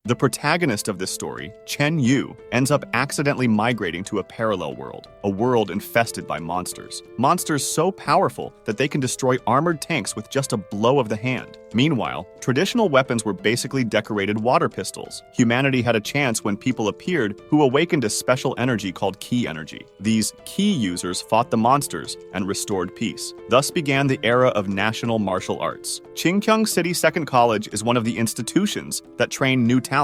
The protagonist of this story, Chen Yu, ends up accidentally migrating to a parallel world, a world infested by monsters. Monsters so powerful that they can destroy armored tanks with just a blow of the hand. Meanwhile, traditional weapons were basically decorated water pistols. Humanity had a chance when people appeared who awakened a special energy called Qi energy. These Qi users fought the monsters and restored peace. Thus began the era of national martial arts. Qingqiang City Second College is one of the institutions that train new talents.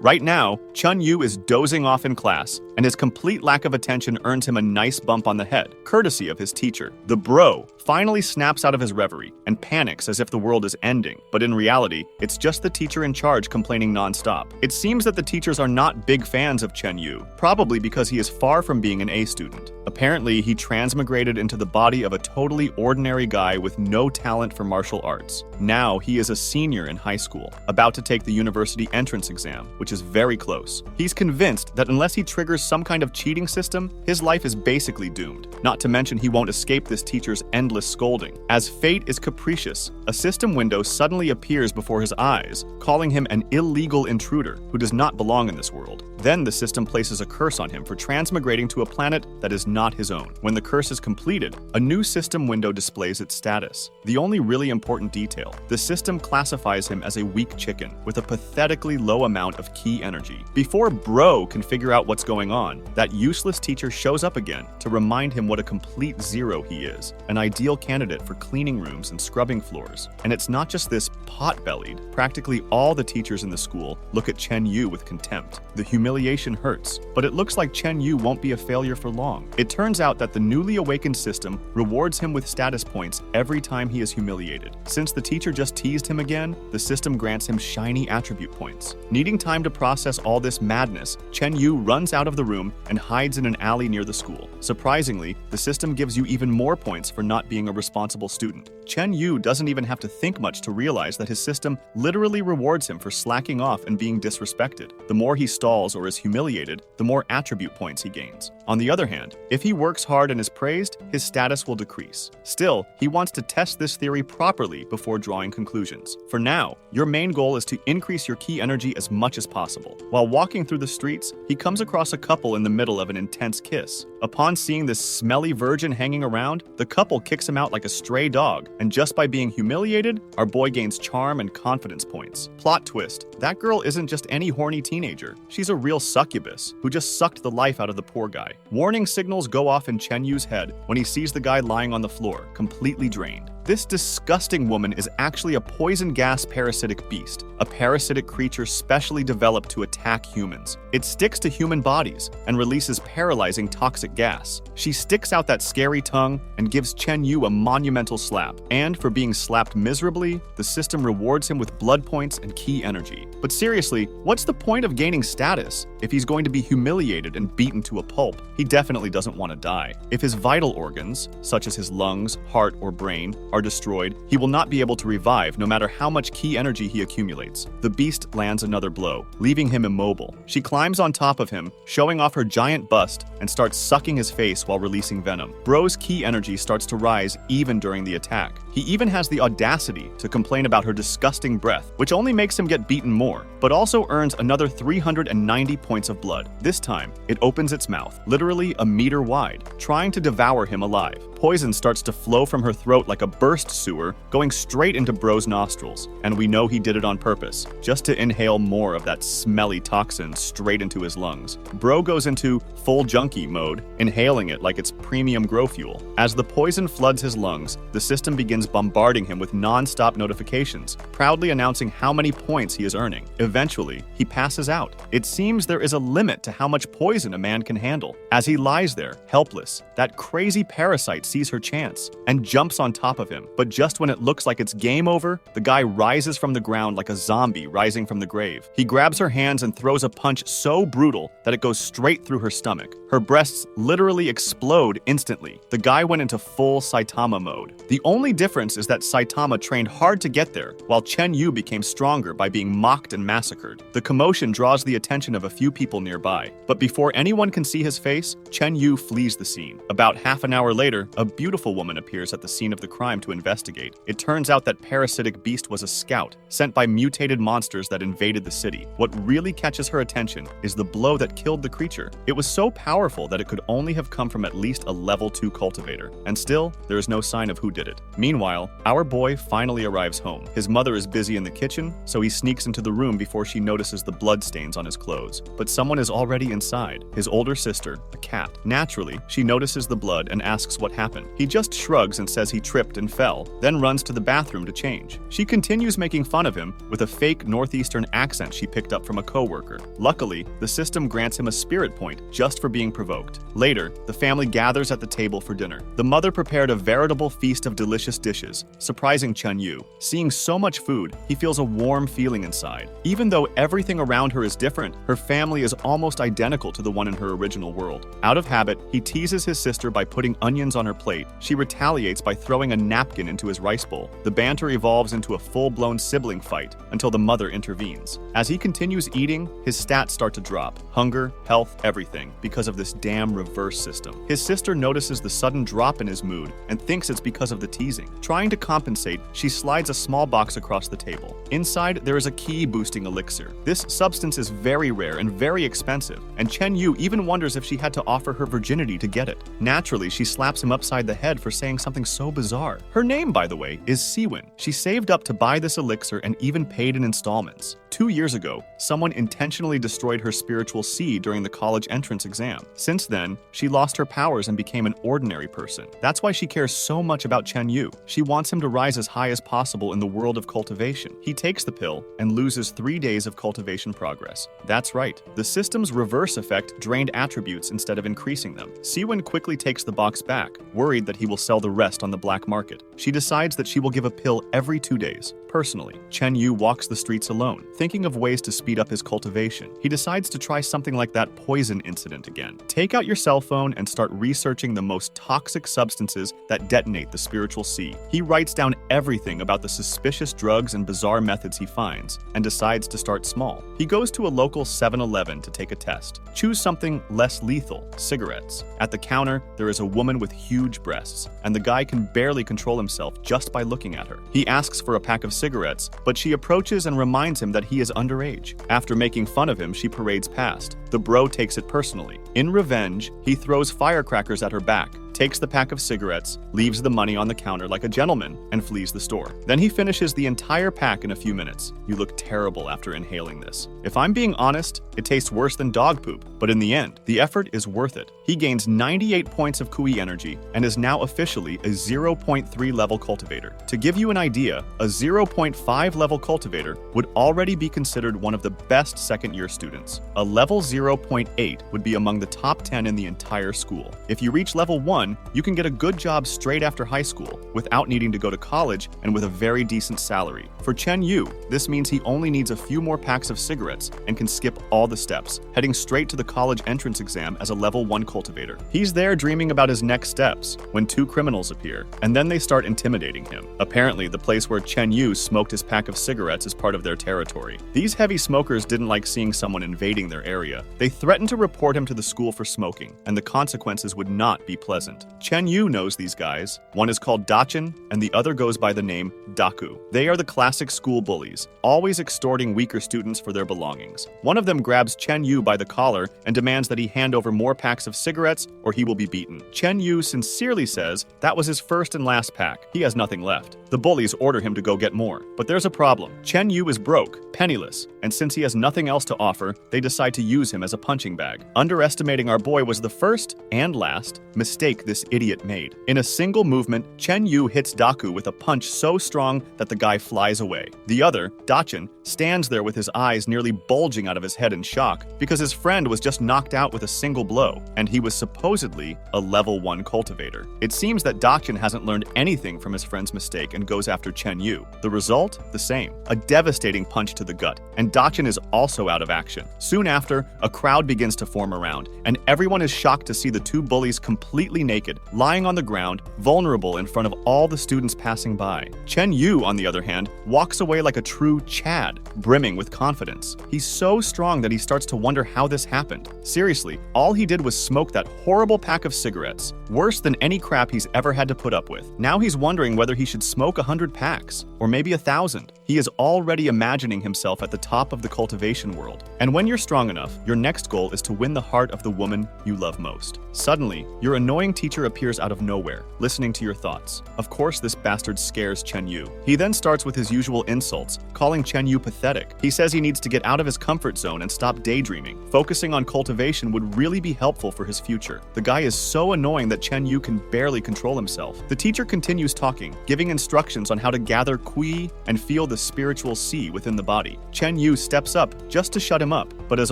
Right now, Chen Yu is dozing off in class, and his complete lack of attention earns him a nice bump on the head, courtesy of his teacher. The bro finally snaps out of his reverie and panics as if the world is ending, but in reality, it's just the teacher in charge complaining nonstop. It seems that the teachers are not big fans of Chen Yu, probably because he is far from being an A student. Apparently, he transmigrated into the body of a totally ordinary guy with no talent for martial arts. Now, he is a senior in high school, about to take the university entrance exam, which is very close. He's convinced that unless he triggers some kind of cheating system, his life is basically doomed. Not to mention he won't escape this teacher's endless scolding. As fate is capricious, a system window suddenly appears before his eyes, calling him an illegal intruder who does not belong in this world. Then the system places a curse on him for transmigrating to a planet that is not his own. When the curse is completed, a new system window displays its status. The only really important detail, the system classifies him as a weak chicken with a pathetically low amount of Qi energy. Before Bro can figure out what's going on, that useless teacher shows up again to remind him what a complete zero he is, an ideal candidate for cleaning rooms and scrubbing floors. And it's not just this pot-bellied. Practically all the teachers in the school look at Chen Yu with contempt. The humiliation hurts, but it looks like Chen Yu won't be a failure for long. It turns out that the newly awakened system rewards him with status points every time he is humiliated. Since the teacher just teased him again, the system grants him shiny attribute points. Needing time to process all this madness, Chen Yu runs out of the room and hides in an alley near the school. Surprisingly, the system gives you even more points for not being a responsible student. Chen Yu doesn't even have to think much to realize that his system literally rewards him for slacking off and being disrespected. The more he stalls or is humiliated, the more attribute points he gains. On the other hand, if he works hard and is praised, his status will decrease. Still, he wants to test this theory properly before drawing conclusions. For now, your main goal is to increase your Qi energy as much as possible. While walking through the streets, he comes across a couple in the middle of an intense kiss. Upon seeing this smelly virgin hanging around, the couple kicks him out like a stray dog, and just by being humiliated, our boy gains charm and confidence points. Plot twist, that girl isn't just any horny teenager. She's a real succubus who just sucked the life out of the poor guy. Warning signals go off in Chen Yu's head when he sees the guy lying on the floor, completely drained. This disgusting woman is actually a poison gas parasitic beast, a parasitic creature specially developed to attack humans. It sticks to human bodies and releases paralyzing toxic gas. She sticks out that scary tongue and gives Chen Yu a monumental slap. And for being slapped miserably, the system rewards him with blood points and Qi energy. But seriously, what's the point of gaining status if he's going to be humiliated and beaten to a pulp? He definitely doesn't want to die. If his vital organs, such as his lungs, heart, or brain, are destroyed, he will not be able to revive no matter how much Qi energy he accumulates. The beast lands another blow, leaving him immobile. She climbs on top of him, showing off her giant bust, and starts sucking his face while releasing venom. Bro's Qi energy starts to rise even during the attack. He even has the audacity to complain about her disgusting breath, which only makes him get beaten more, but also earns another 390 points of blood. This time, it opens its mouth, literally a meter wide, trying to devour him alive. Poison starts to flow from her throat like a burst sewer, going straight into Bro's nostrils, and we know he did it on purpose, just to inhale more of that smelly toxin straight into his lungs. Bro goes into full junkie mode, inhaling it like it's premium grow fuel. As the poison floods his lungs, the system begins bombarding him with non-stop notifications, proudly announcing how many points he is earning. Eventually, he passes out. It seems there is a limit to how much poison a man can handle. As he lies there, helpless, that crazy parasite sees her chance and jumps on top of him. But just when it looks like it's game over, the guy rises from the ground like a zombie rising from the grave. He grabs her hands and throws a punch so brutal that it goes straight through her stomach. Her breasts literally explode instantly. The guy went into full Saitama mode. The only difference is that Saitama trained hard to get there, while Chen Yu became stronger by being mocked and massacred. The commotion draws the attention of a few people nearby, but before anyone can see his face, Chen Yu flees the scene. About half an hour later, a beautiful woman appears at the scene of the crime to investigate. It turns out that parasitic beast was a scout, sent by mutated monsters that invaded the city. What really catches her attention is the blow that killed the creature. It was so powerful that it could only have come from at least a level 2 cultivator, and still, there is no sign of who did it. Meanwhile, our boy finally arrives home. His mother is busy in the kitchen, so he sneaks into the room before she notices the bloodstains on his clothes. But someone is already inside, his older sister, a cat. Naturally, she notices the blood and asks what happened. He just shrugs and says he tripped and fell, then runs to the bathroom to change. She continues making fun of him with a fake northeastern accent she picked up from a coworker. Luckily, the system grants him a spirit point just for being provoked. Later, the family gathers at the table for dinner. The mother prepared a veritable feast of delicious dishes, surprising Chen Yu. Seeing so much food, he feels a warm feeling inside. Even though everything around her is different, her family is almost identical to the one in her original world. Out of habit, he teases his sister by putting onions on her plate. She retaliates by throwing a napkin into his rice bowl. The banter evolves into a full-blown sibling fight until the mother intervenes. As he continues eating, his stats start to drop. Hunger, health, everything, because of this damn reverse system. His sister notices the sudden drop in his mood and thinks it's because of the teasing. Trying to compensate, she slides a small box across the table. Inside, there is a ki-boosting elixir. This substance is very rare and very expensive, and Chen Yu even wonders if she had to offer her virginity to get it. Naturally, she slaps him upside the head for saying something so bizarre. Her name, by the way, is Siwin. She saved up to buy this elixir and even paid in installments. 2 years ago, someone intentionally destroyed her spiritual seed during the college entrance exam. Since then, she lost her powers and became an ordinary person. That's why she cares so much about Chen Yu. She wants him to rise as high as possible in the world of cultivation. He takes the pill and loses 3 days of cultivation progress. That's right. The system's reverse effect drained attributes instead of increasing them. Siwin quickly takes the box back, worried that he will sell the rest on the black market. She decides that she will give a pill every 2 days. Personally, Chen Yu walks the streets alone, thinking of ways to speed up his cultivation. He decides to try something like that poison incident again. Take out your cell phone and start researching the most toxic substances that detonate the spiritual seed. He writes down everything about the suspicious drugs and bizarre methods he finds, and decides to start small. He goes to a local 7-Eleven to take a test. Choose something less lethal, cigarettes. At the counter, there is a woman with huge breasts, and the guy can barely control himself just by looking at her. He asks for a pack of cigarettes, but she approaches and reminds him that he is underage. After making fun of him, she parades past. The bro takes it personally. In revenge, he throws firecrackers at her back, takes the pack of cigarettes, leaves the money on the counter like a gentleman, and flees the store. Then he finishes the entire pack in a few minutes. You look terrible after inhaling this. If I'm being honest, it tastes worse than dog poop, but in the end, the effort is worth it. He gains 98 points of Kui energy and is now officially a 0.3 level cultivator. To give you an idea, a 0.5 level cultivator would already be considered one of the best second-year students. A level 0.8 would be among the top 10 in the entire school. If you reach level 1, you can get a good job straight after high school without needing to go to college and with a very decent salary. For Chen Yu, this means he only needs a few more packs of cigarettes and can skip all the steps, heading straight to the college entrance exam as a level 1 cultivator. He's there dreaming about his next steps when 2 criminals appear, and then they start intimidating him. Apparently, the place where Chen Yu smoked his pack of cigarettes is part of their territory. These heavy smokers didn't like seeing someone invading their area. They threatened to report him to the school for smoking, and the consequences would not be pleasant. Chen Yu knows these guys. One is called Dachin, and the other goes by the name Daku. They are the classic school bullies, always extorting weaker students for their belongings. One of them grabs Chen Yu by the collar and demands that he hand over more packs of cigarettes or he will be beaten. Chen Yu sincerely says that was his first and last pack. He has nothing left. The bullies order him to go get more. But there's a problem. Chen Yu is broke, penniless, and since he has nothing else to offer, they decide to use him as a punching bag. Underestimating our boy was the first and last mistake this idiot made. In a single movement, Chen Yu hits Daku with a punch so strong that the guy flies away. The other, Dachin, stands there with his eyes nearly bulging out of his head in shock because his friend was just knocked out with a single blow, and he was supposedly a level 1 cultivator. It seems that Dachin hasn't learned anything from his friend's mistake and goes after Chen Yu. The result? The same. A devastating punch to the gut, and Dachin is also out of action. Soon after, a crowd begins to form around, and everyone is shocked to see the 2 bullies completely naked naked, lying on the ground, vulnerable in front of all the students passing by. Chen Yu, on the other hand, walks away like a true Chad, brimming with confidence. He's so strong that he starts to wonder how this happened. Seriously, all he did was smoke that horrible pack of cigarettes, worse than any crap he's ever had to put up with. Now he's wondering whether he should smoke 100 packs, or maybe 1,000. He is already imagining himself at the top of the cultivation world. And when you're strong enough, your next goal is to win the heart of the woman you love most. Suddenly, your annoying teacher appears out of nowhere, listening to your thoughts. Of course, this bastard scares Chen Yu. He then starts with his usual insults, calling Chen Yu pathetic. He says he needs to get out of his comfort zone and stop daydreaming. Focusing on cultivation would really be helpful for his future. The guy is so annoying that Chen Yu can barely control himself. The teacher continues talking, giving instructions on how to gather qi and feel the spiritual sea within the body. Chen Yu steps up just to shut him up, but as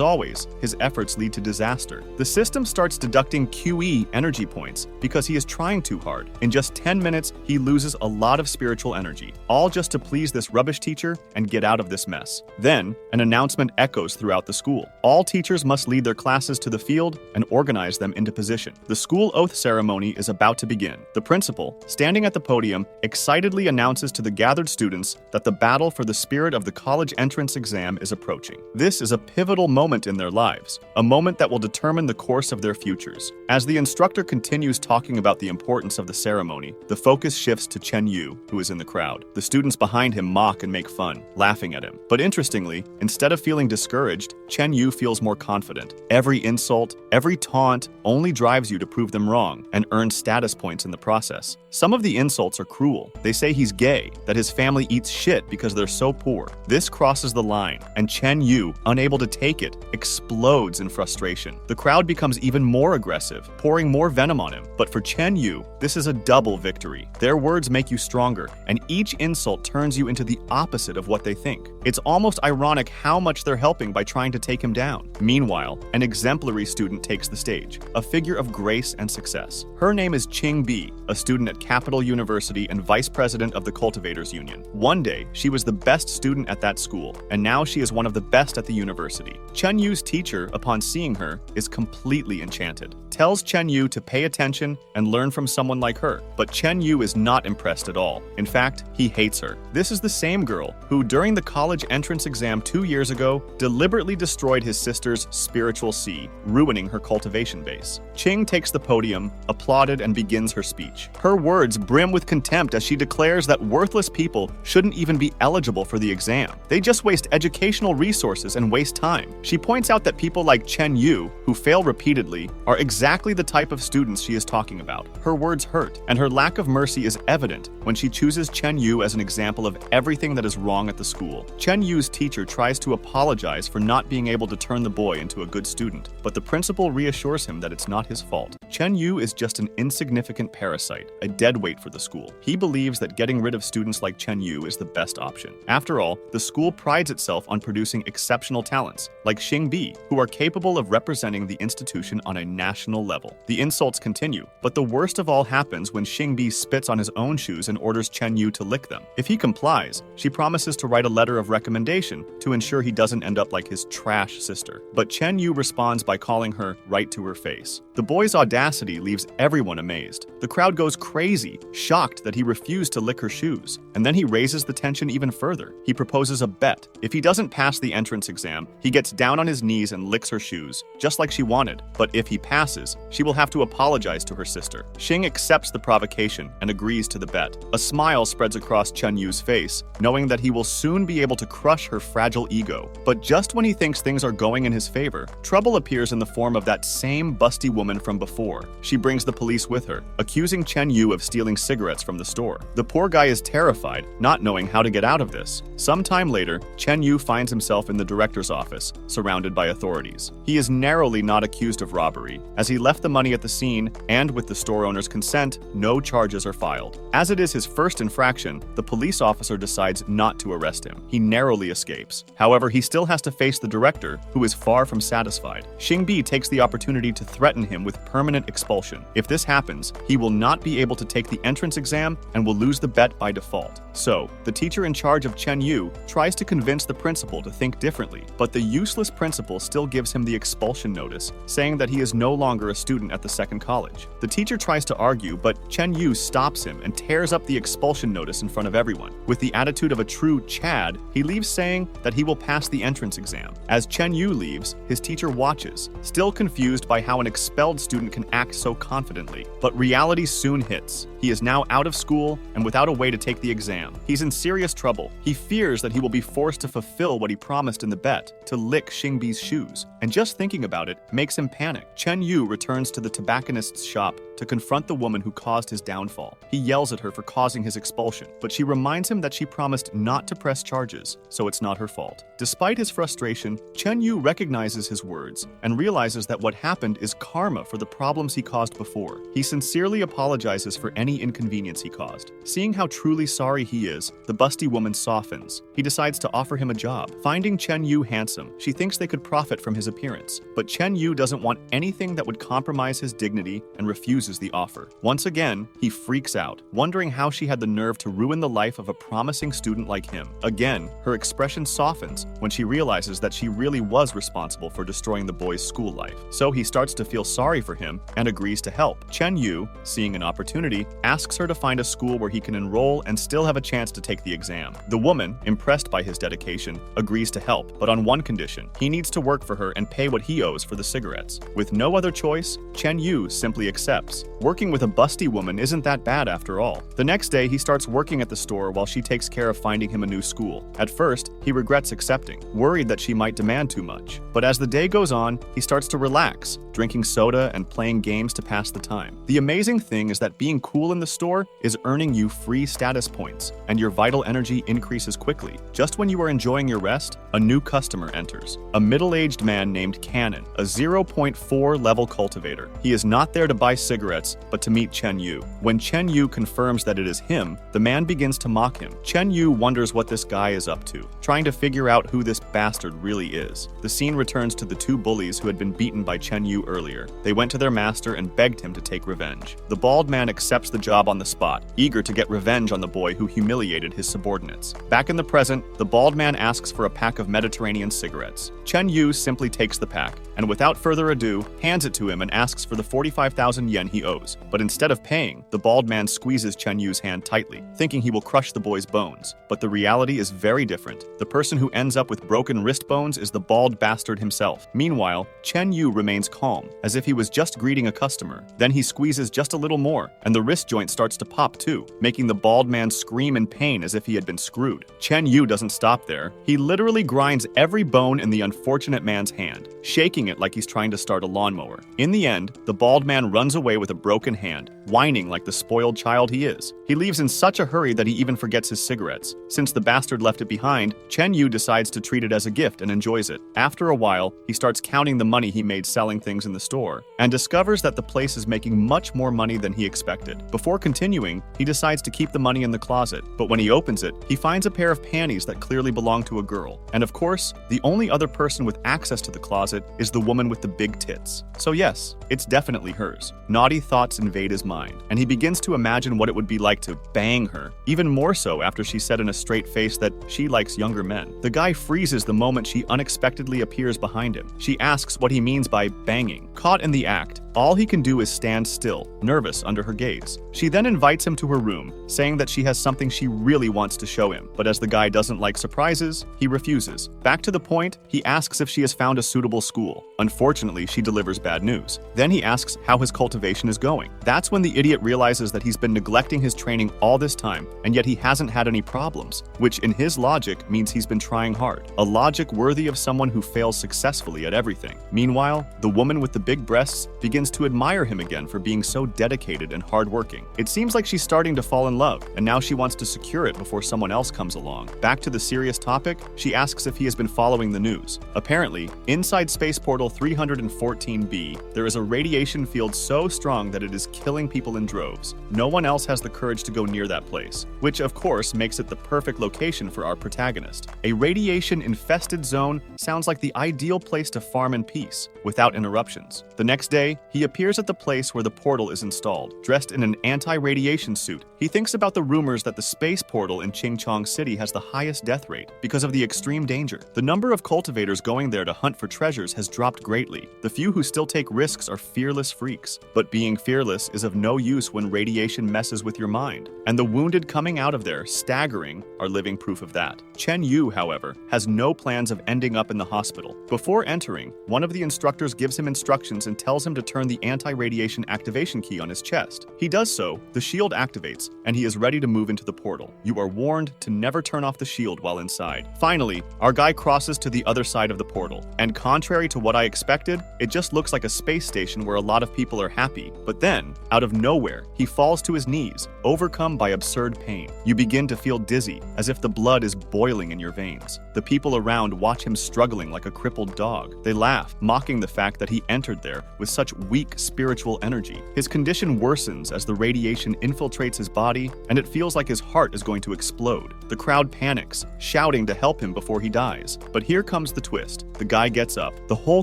always, his efforts lead to disaster. The system starts deducting QE energy points because he is trying too hard. In just 10 minutes, he loses a lot of spiritual energy, all just to please this rubbish teacher and get out of this mess. Then, an announcement echoes throughout the school. All teachers must lead their classes to the field and organize them into position. The school oath ceremony is about to begin. The principal, standing at the podium, excitedly announces to the gathered students that the battle for the spirit of the college entrance exam is approaching. This is a pivotal moment in their lives, a moment that will determine the course of their futures. As the instructor continues talking about the importance of the ceremony, the focus shifts to Chen Yu, who is in the crowd. The students behind him mock and make fun, laughing at him. But interestingly, instead of feeling discouraged, Chen Yu feels more confident. Every insult, every taunt only drives you to prove them wrong and earn status points in the process. Some of the insults are cruel. They say he's gay, that his family eats shit because they're so poor. This crosses the line, and Chen Yu, unable to take it, explodes in frustration. The crowd becomes even more aggressive, pouring more venom on him. But for Chen Yu, this is a double victory. Their words make you stronger, and each insult turns you into the opposite of what they think. It's almost ironic how much they're helping by trying to take him down. Meanwhile, an exemplary student takes the stage, a figure of grace and success. Her name is Qing Bi, a student at Capital University and vice president of the Cultivators Union. One day, she was the best student at that school, and now she is one of the best at the university. Chen Yu's teacher, upon seeing her, is completely enchanted, tells Chen Yu to pay attention and learn from someone like her. But Chen Yu is not impressed at all. In fact, he hates her. This is the same girl who, during the college entrance exam 2 years ago, deliberately destroyed his sister's spiritual sea, ruining her cultivation base. Qing takes the podium, applauded, and begins her speech. Her words brim with contempt as she declares that worthless people shouldn't even be eligible for the exam. They just waste educational resources and waste time. She points out that people like Chen Yu, who fail repeatedly, are exactly the type of students she is talking about. Her words hurt, and her lack of mercy is evident when she chooses Chen Yu as an example of everything that is wrong at the school. Chen Yu's teacher tries to apologize for not being able to turn the boy into a good student, but the principal reassures him that it's not his fault. Chen Yu is just an insignificant parasite, a deadweight for the school. He believes that getting rid of students like Chen Yu is the best option. After all, the school prides itself on producing exceptional talents, like Xing Bi, who are capable of representing the institution on a national level. The insults continue, but the worst of all happens when Xing Bi spits on his own shoes and orders Chen Yu to lick them. If he complies, she promises to write a letter of recommendation to ensure he doesn't end up like his trash sister. But Chen Yu responds by calling her right to her face. The boy's audacity leaves everyone amazed. The crowd goes crazy, shocked that he refused to lick her shoes. And then he raises the tension even further. He proposes a bet. If he doesn't pass the entrance exam, he gets down on his knees and licks her shoes, just like she wanted. But if he passes, she will have to apologize to her sister. Xing accepts the provocation and agrees to the bet. A smile spreads across Chen Yu's face, knowing that he will soon be able to crush her fragile ego. But just when he thinks things are going in his favor, trouble appears in the form of that same busty woman from before. She brings the police with her, accusing Chen Yu of stealing cigarettes from the store. The poor guy is terrified, not knowing how to get out of this. Sometime later, Chen Yu finds himself in the director's office, surrounded by authorities. He is narrowly not accused of robbery, as he left the money at the scene, and with the store owner's consent, no charges are filed. As it is his first infraction, the police officer decides not to arrest him. He narrowly escapes. However, he still has to face the director, who is far from satisfied. Xing Bi takes the opportunity to threaten him with permanent expulsion. If this happens, he will not be able to take the entrance exam and will lose the bet by default. So, the teacher in charge of Chen Yu tries to convince the principal to think differently, but the useless principal still gives him the expulsion notice, saying that he is no longer a student at the second college. challenge. The teacher tries to argue, but Chen Yu stops him and tears up the expulsion notice in front of everyone. With the attitude of a true Chad, he leaves saying that he will pass the entrance exam. As Chen Yu leaves, his teacher watches, still confused by how an expelled student can act so confidently. But reality soon hits. He is now out of school and without a way to take the exam. He's in serious trouble. He fears that he will be forced to fulfill what he promised in the bet, to lick Xingbi's shoes. And just thinking about it makes him panic. Chen Yu returns to the tobacconist's shop to confront the woman who caused his downfall. He yells at her for causing his expulsion, but she reminds him that she promised not to press charges, so it's not her fault. Despite his frustration, Chen Yu recognizes his words and realizes that what happened is karma for the problems he caused before. He sincerely apologizes for any inconvenience he caused. Seeing how truly sorry he is, the busty woman softens. He decides to offer him a job. Finding Chen Yu handsome, she thinks they could profit from his appearance. But Chen Yu doesn't want anything that would compromise his dignity and refuses the offer. Once again, he freaks out, wondering how she had the nerve to ruin the life of a promising student like him. Again, her expression softens when she realizes that she really was responsible for destroying the boy's school life. So he starts to feel sorry for him and agrees to help. Chen Yu, seeing an opportunity, asks her to find a school where he can enroll and still have a chance to take the exam. The woman, impressed by his dedication, agrees to help, but on one condition. He needs to work for her and pay what he owes for the cigarettes. With no other choice, Chen Yu simply accepts. Working with a busty woman isn't that bad after all. The next day, he starts working at the store while she takes care of finding him a new school. At first, he regrets accepting, worried that she might demand too much. But as the day goes on, he starts to relax, drinking soda and playing games to pass the time. The amazing thing is that being cool in the store is earning you free status points, and your vital energy increases quickly. Just when you are enjoying your rest, a new customer enters. A middle-aged man named Cannon, a 0.4 level cultivator. He is not there to buy cigarettes, but to meet Chen Yu. When Chen Yu confirms that it is him, the man begins to mock him. Chen Yu wonders what this guy is up to, trying to figure out who this bastard really is. The scene returns to the two bullies who had been beaten by Chen Yu earlier. They went to their master and begged him to take revenge. The bald man accepts the job on the spot, eager to get revenge on the boy who humiliated his subordinates. Back in the present, the bald man asks for a pack of Mediterranean cigarettes. Chen Yu simply takes the pack, and without further ado, hands it to him and asks for the 45,000 yen he owes. But instead of paying, the bald man squeezes Chen Yu's hand tightly, thinking he will crush the boy's bones. But the reality is very different. The person who ends up with broken wrist bones is the bald bastard himself. Meanwhile, Chen Yu remains calm, as if he was just greeting a customer. Then he squeezes just a little more, and the wrist joint starts to pop too, making the bald man scream in pain as if he had been screwed. Chen Yu doesn't stop there. He literally grinds every bone in the unfortunate man's hand, shaking it like he's trying to start a lawnmower. In the end, the bald man runs away with a broken hand, whining like the spoiled child he is. He leaves in such a hurry that he even forgets his cigarettes. Since the bastard left it behind, Chen Yu decides to treat it as a gift and enjoys it. After a while, he starts counting the money he made selling things in the store, and discovers that the place is making much more money than he expected. Before continuing, he decides to keep the money in the closet, but when he opens it, he finds a pair of panties that clearly belong to a girl. And of course, the only other person with access to the closet is the woman with the big tits. So yes, it's definitely hers. Naughty thoughts invade his mind, and he begins to imagine what it would be like to bang her, even more so after she said in a straight face that she likes younger men. The guy freezes the moment she unexpectedly appears behind him. She asks what he means by banging. Caught in the act, all he can do is stand still, nervous under her gaze. She then invites him to her room, saying that she has something she really wants to show him, but as the guy doesn't like surprises, he refuses. Back to the point, he asks if she has found a suitable school. Unfortunately, she delivers bad news. Then he asks how his cultivation is going. That's when the idiot realizes that he's been neglecting his training all this time, and yet he hasn't had any problems, which in his logic means he's been trying hard. A logic worthy of someone who fails successfully at everything. Meanwhile, the woman with the big breasts begins to admire him again for being so dedicated and hardworking. It seems like she's starting to fall in love, and now she wants to secure it before someone else comes along. Back to the serious topic, she asks if he has been following the news. Apparently, inside Space Portal 314b, there is a radiation field so strong that it is killing people in droves. No one else has the courage to go near that place, which of course makes it the perfect location for our protagonist. A radiation-infested zone sounds like the ideal place to farm in peace, without interruptions. The next day, he appears at the place where the portal is installed, dressed in an anti-radiation suit. He thinks about the rumors that the space portal in Qingchong City has the highest death rate because of the extreme danger. The number of cultivators going there to hunt for treasures has dropped dropped greatly. The few who still take risks are fearless freaks. But being fearless is of no use when radiation messes with your mind. And the wounded coming out of there, staggering, are living proof of that. Chen Yu, however, has no plans of ending up in the hospital. Before entering, one of the instructors gives him instructions and tells him to turn the anti-radiation activation key on his chest. He does so, the shield activates, and he is ready to move into the portal. You are warned to never turn off the shield while inside. Finally, our guy crosses to the other side of the portal, and contrary to what I expected, it just looks like a space station where a lot of people are happy. But then, out of nowhere, he falls to his knees, overcome by absurd pain. You begin to feel dizzy, as if the blood is boiling in your veins. The people around watch him struggling like a crippled dog. They laugh, mocking the fact that he entered there with such weak spiritual energy. His condition worsens as the radiation infiltrates his body, and it feels like his heart is going to explode. The crowd panics, shouting to help him before he dies. But here comes the twist. The guy gets up. The whole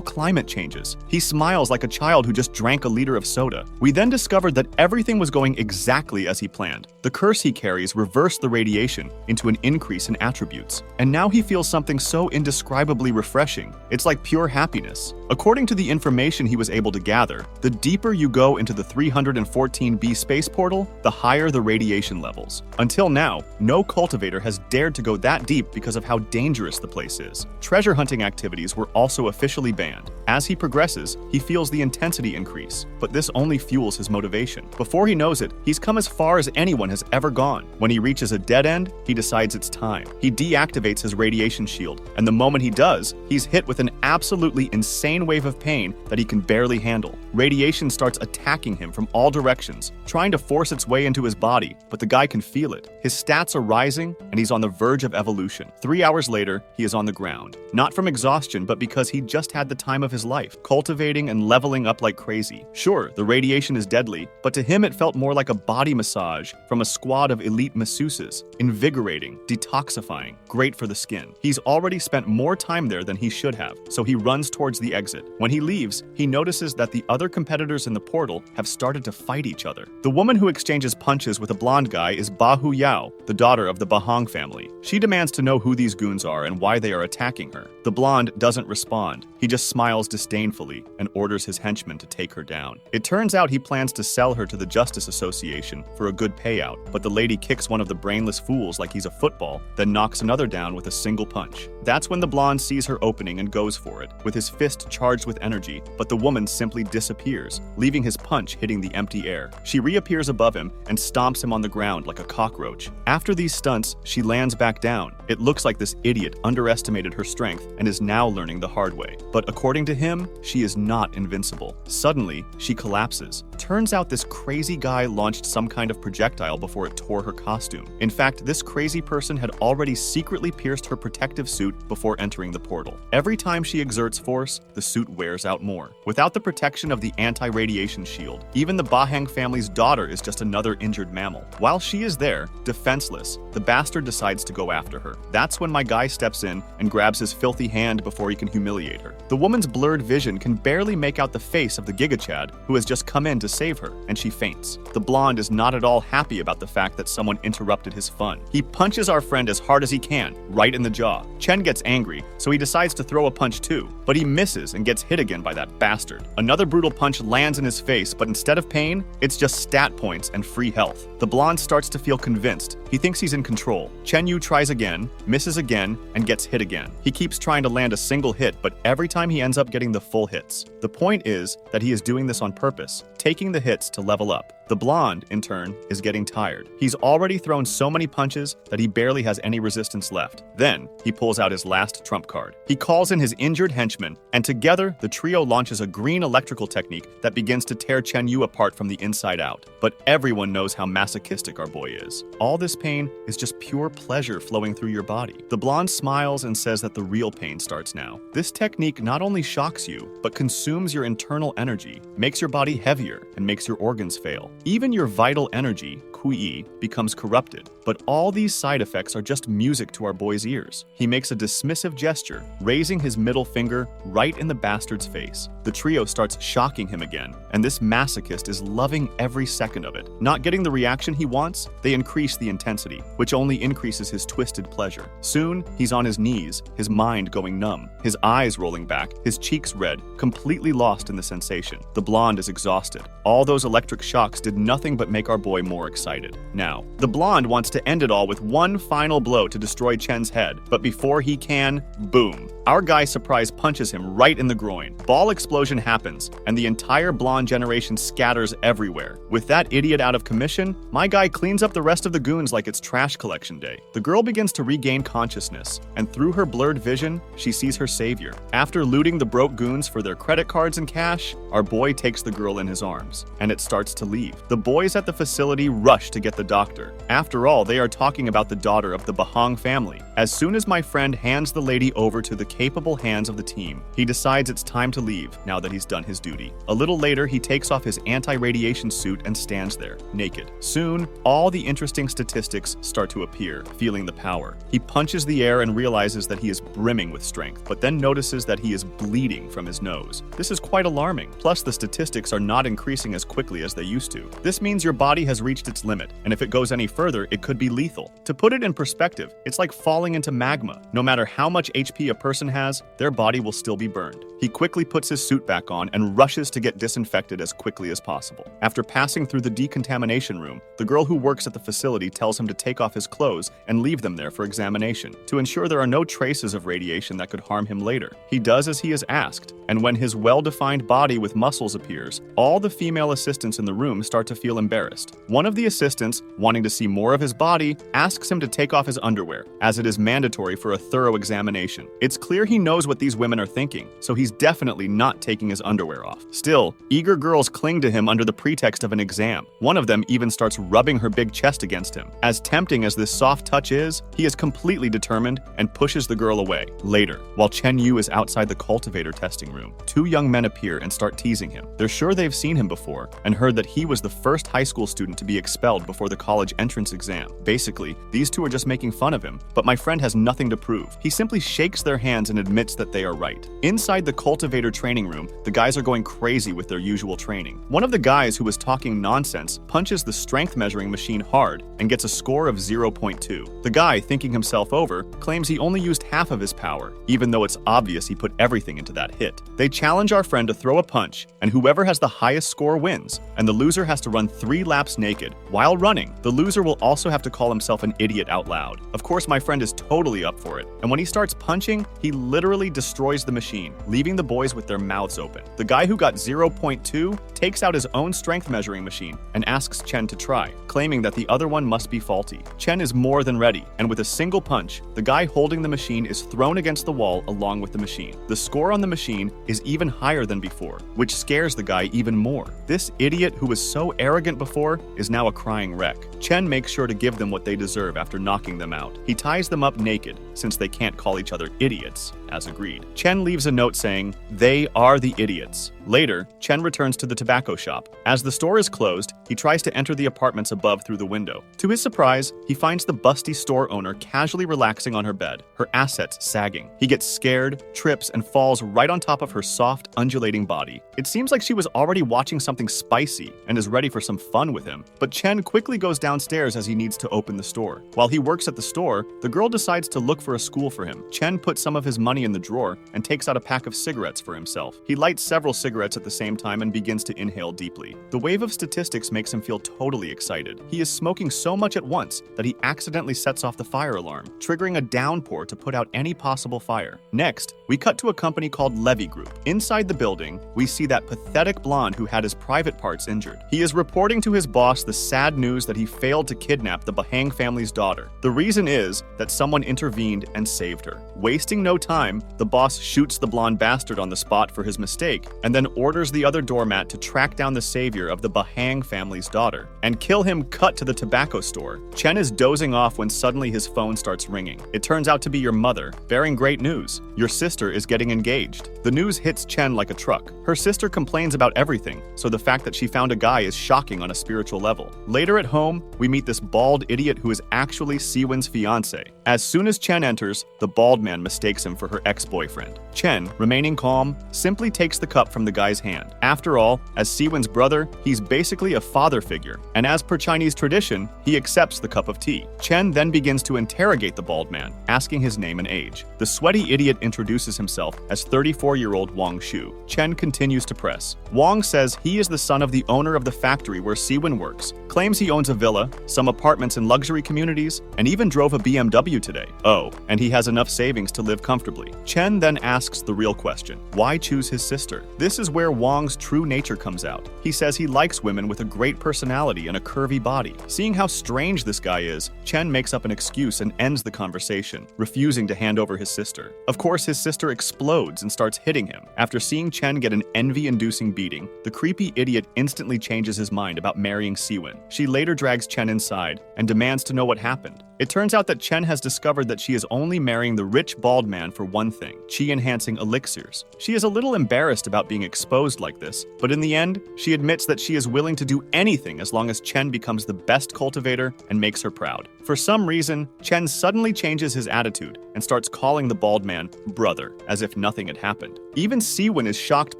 climate changes. He smiles like a child who just drank a liter of soda. We then discovered that everything was going exactly as he planned. The curse he carries reversed the radiation into an increase in attributes. And now he feels something so indescribably refreshing. It's like pure happiness. According to the information he was able to gather, the deeper you go into the 314b space portal, the higher the radiation levels. Until now, no cultivator has dared to go that deep because of how dangerous the place is. Treasure hunting activities were also officially banned. As he progresses, he feels the intensity increase, but this only fuels his motivation. Before he knows it, he's come as far as anyone has ever gone. When he reaches a dead end, he decides it's time. He deactivates his radiation shield, and the moment he does, he's hit with an absolutely insane wave of pain that he can barely handle. Radiation starts attacking him from all directions, trying to force its way into his body, but the guy can feel it. His stats are rising, and he's on the verge of evolution. 3 hours later, he is on the ground. Not from exhaustion, but because he just had the time of his life, cultivating and leveling up like crazy. Sure, the radiation is deadly, but to him it felt more like a body massage from a squad of elite masseuses. Invigorating, detoxifying, great for the skin. He's already spent more time there than he should have, so he runs towards the exit. When he leaves, he notices that the other competitors in the portal have started to fight each other. The woman who exchanges punches with a blonde guy is Ba Hu Yao, the daughter of the Bahong family. She demands to know who these goons are and why they are attacking her. The blonde doesn't respond. He just smiles disdainfully and orders his henchmen to take her down. It turns out he plans to sell her to the Justice Association for a good payout, but the lady kicks one of the brainless fools like he's a football, then knocks another down with a single punch. That's when the blonde sees her opening and goes for it, with his fist charged with energy, but the woman simply disappears, leaving his punch hitting the empty air. She reappears above him and stomps him on the ground like a cockroach. After these stunts, she lands back down. It looks like this idiot underestimated her strength and is now learning the hard way. But according to him, she is not invincible. Suddenly, she collapses. Turns out this crazy guy launched some kind of projectile before it tore her costume. In fact, this crazy person had already secretly pierced her protective suit before entering the portal. Every time she exerts force, the suit wears out more. Without the protection of the anti-radiation shield, even the Bahang family's daughter is just another injured mammal. While she is there, defenseless, the bastard decides to go after her. That's when my guy steps in and grabs his filthy hand before he can humiliate her. The woman's blurred vision can barely make out the face of the Giga Chad, who has just come in to save her, and she faints. The blonde is not at all happy about the fact that someone interrupted his fun. He punches our friend as hard as he can, right in the jaw. Chen gets angry, so he decides to throw a punch too, but he misses and gets hit again by that bastard. Another brutal punch lands in his face, but instead of pain, it's just stat points and free health. The blonde starts to feel convinced. He thinks he's in control. Chen Yu tries again, misses again, and gets hit again. He keeps trying to land a single hit, but every time he ends up getting the full hits. The point is that he is doing this on purpose, taking the hits to level up. The blonde, in turn, is getting tired. He's already thrown so many punches that he barely has any resistance left. Then, he pulls out his last trump card. He calls in his injured henchmen, and together, the trio launches a green electrical technique that begins to tear Chen Yu apart from the inside out. But everyone knows how masochistic our boy is. All this pain is just pure pleasure flowing through your body. The blonde smiles and says that the real pain starts now. This technique not only shocks you, but consumes your internal energy, makes your body heavier, and makes your organs fail. Even your vital energy, Kui, becomes corrupted. But all these side effects are just music to our boy's ears. He makes a dismissive gesture, raising his middle finger right in the bastard's face. The trio starts shocking him again, and this masochist is loving every second of it. Not getting the reaction he wants, they increase the intensity, which only increases his twisted pleasure. Soon, he's on his knees, his mind going numb, his eyes rolling back, his cheeks red, completely lost in the sensation. The blonde is exhausted. All those electric shocks did nothing but make our boy more excited. Now, the blonde wants to end it all with one final blow to destroy Chen's head, but before he can, boom. Our guy surprise punches him right in the groin. Ball explosion happens, and the entire blonde generation scatters everywhere. With that idiot out of commission, my guy cleans up the rest of the goons like it's trash collection day. The girl begins to regain consciousness, and through her blurred vision, she sees her savior. After looting the broke goons for their credit cards and cash, our boy takes the girl in his arms, and it starts to leave. The boys at the facility rush to get the doctor. After all, they are talking about the daughter of the Bahang family. As soon as my friend hands the lady over to the capable hands of the team, he decides it's time to leave now that he's done his duty. A little later, he takes off his anti-radiation suit and stands there, naked. Soon, all the interesting statistics start to appear, feeling the power. He punches the air and realizes that he is brimming with strength, but then notices that he is bleeding from his nose. This is quite alarming. Plus, the statistics are not increasing as quickly as they used to. This means your body has reached its limit, and if it goes any further, it could be lethal. To put it in perspective, it's like falling into magma. No matter how much HP a person has, their body will still be burned. He quickly puts his suit back on and rushes to get disinfected as quickly as possible. After passing through the decontamination room, the girl who works at the facility tells him to take off his clothes and leave them there for examination, to ensure there are no traces of radiation that could harm him later. He does as he is asked, and when his well-defined body with muscles appears, all the female assistants in the room start to feel embarrassed. One of the assistants, wanting to see more of his body, asks him to take off his underwear, as it is mandatory for a thorough examination. It's clear he knows what these women are thinking, so he's definitely not taking his underwear off. Still, eager girls cling to him under the pretext of an exam. One of them even starts rubbing her big chest against him. As tempting as this soft touch is, he is completely determined and pushes the girl away. Later, while Chen Yu is outside the cultivator testing room, two young men appear and start teasing him. They're sure they've seen him before and heard that he was the first high school student to be expelled before the college entrance exam. Basically, these two are just making fun of him, but my friend has nothing to prove. He simply shakes their hands and admits that they are right. Inside the cultivator training room, the guys are going crazy with their usual training. One of the guys who was talking nonsense punches the strength measuring machine hard and gets a score of 0.2. The guy, thinking himself over, claims he only used half of his power, even though it's obvious he put everything into that hit. They challenge our friend to throw a punch, and whoever has the highest score wins, and the loser has to run 3 laps naked. While running, the loser will also have to call himself an idiot out loud. Of course, my friend is totally up for it, and when he starts punching, he literally destroys the machine, leaving the boys with their mouths open. The guy who got 0.2 takes out his own strength measuring machine and asks Chen to try, claiming that the other one must be faulty. Chen is more than ready, and with a single punch, the guy holding the machine is thrown against the wall along with the machine. The score on the machine is even higher than before, which scares the guy even more. This idiot who was so arrogant before is now a crying wreck. Chen makes sure to give them what they deserve after knocking them out. He ties them up naked, since they can't call each other idiots, as agreed. Chen leaves a note saying, "They are the idiots." Later, Chen returns to the tobacco shop. As the store is closed, he tries to enter the apartments above through the window. To his surprise, he finds the busty store owner casually relaxing on her bed, her assets sagging. He gets scared, trips, and falls right on top of her soft, undulating body. It seems like she was already watching something spicy and is ready for some fun with him, but Chen quickly goes downstairs as he needs to open the store. While he works at the store, the girl decides to look for a school for him. Chen puts some of his money in the drawer and takes out a pack of cigarettes for himself. He lights several cigarettes at the same time and begins to inhale deeply. The wave of statistics makes him feel totally excited. He is smoking so much at once that he accidentally sets off the fire alarm, triggering a downpour to put out any possible fire. Next, we cut to a company called Levy Group. Inside the building, we see that pathetic blonde who had his private parts injured. He is reporting to his boss the sad news that he failed to kidnap the Bahang family's daughter. The reason is that someone intervened and saved her. Wasting no time, the boss shoots the blonde bastard on the spot for his mistake, and then orders the other doormat to track down the savior of the Bahang family's daughter and kill him. Cut to the tobacco store. Chen is dozing off when suddenly his phone starts ringing. It turns out to be your mother, bearing great news. Your sister is getting engaged. The news hits Chen like a truck. Her sister complains about everything, so the fact that she found a guy is shocking on a spiritual level. Later at home, we meet this bald idiot who is actually Siwon's fiancé. As soon as Chen enters, the bald man mistakes him for her ex-boyfriend. Chen, remaining calm, simply takes the cup from the guy's hand. After all, as Siwon's brother, he's basically a father figure, and as per Chinese tradition, he accepts the cup of tea. Chen then begins to interrogate the bald man, asking his name and age. The sweaty idiot introduces himself as 34-year-old Wang Shu. Chen continues to press. Wang says he is the son of the owner of the factory where Siwon works, claims he owns a villa, some apartments in luxury communities, and even drove a BMW today. Oh, and he has enough savings to live comfortably. Chen then asks the real question: why choose his sister? This is where Wang's true nature comes out. He says he likes women with a great personality and a curvy body. Seeing how strange this guy is, Chen makes up an excuse and ends the conversation, refusing to hand over his sister. Of course, his sister explodes and starts hitting him. After seeing Chen get an envy-inducing beating, the creepy idiot instantly changes his mind about marrying Siwon. She later drags Chen inside and demands to know what happened. It turns out that Chen has discovered that she is only marrying the rich bald man for one thing: chi-enhancing elixirs. She is a little embarrassed about being exposed like this, but in the end, she admits that she is willing to do anything as long as Chen becomes the best cultivator and makes her proud. For some reason, Chen suddenly changes his attitude and starts calling the bald man brother, as if nothing had happened. Even Siwon is shocked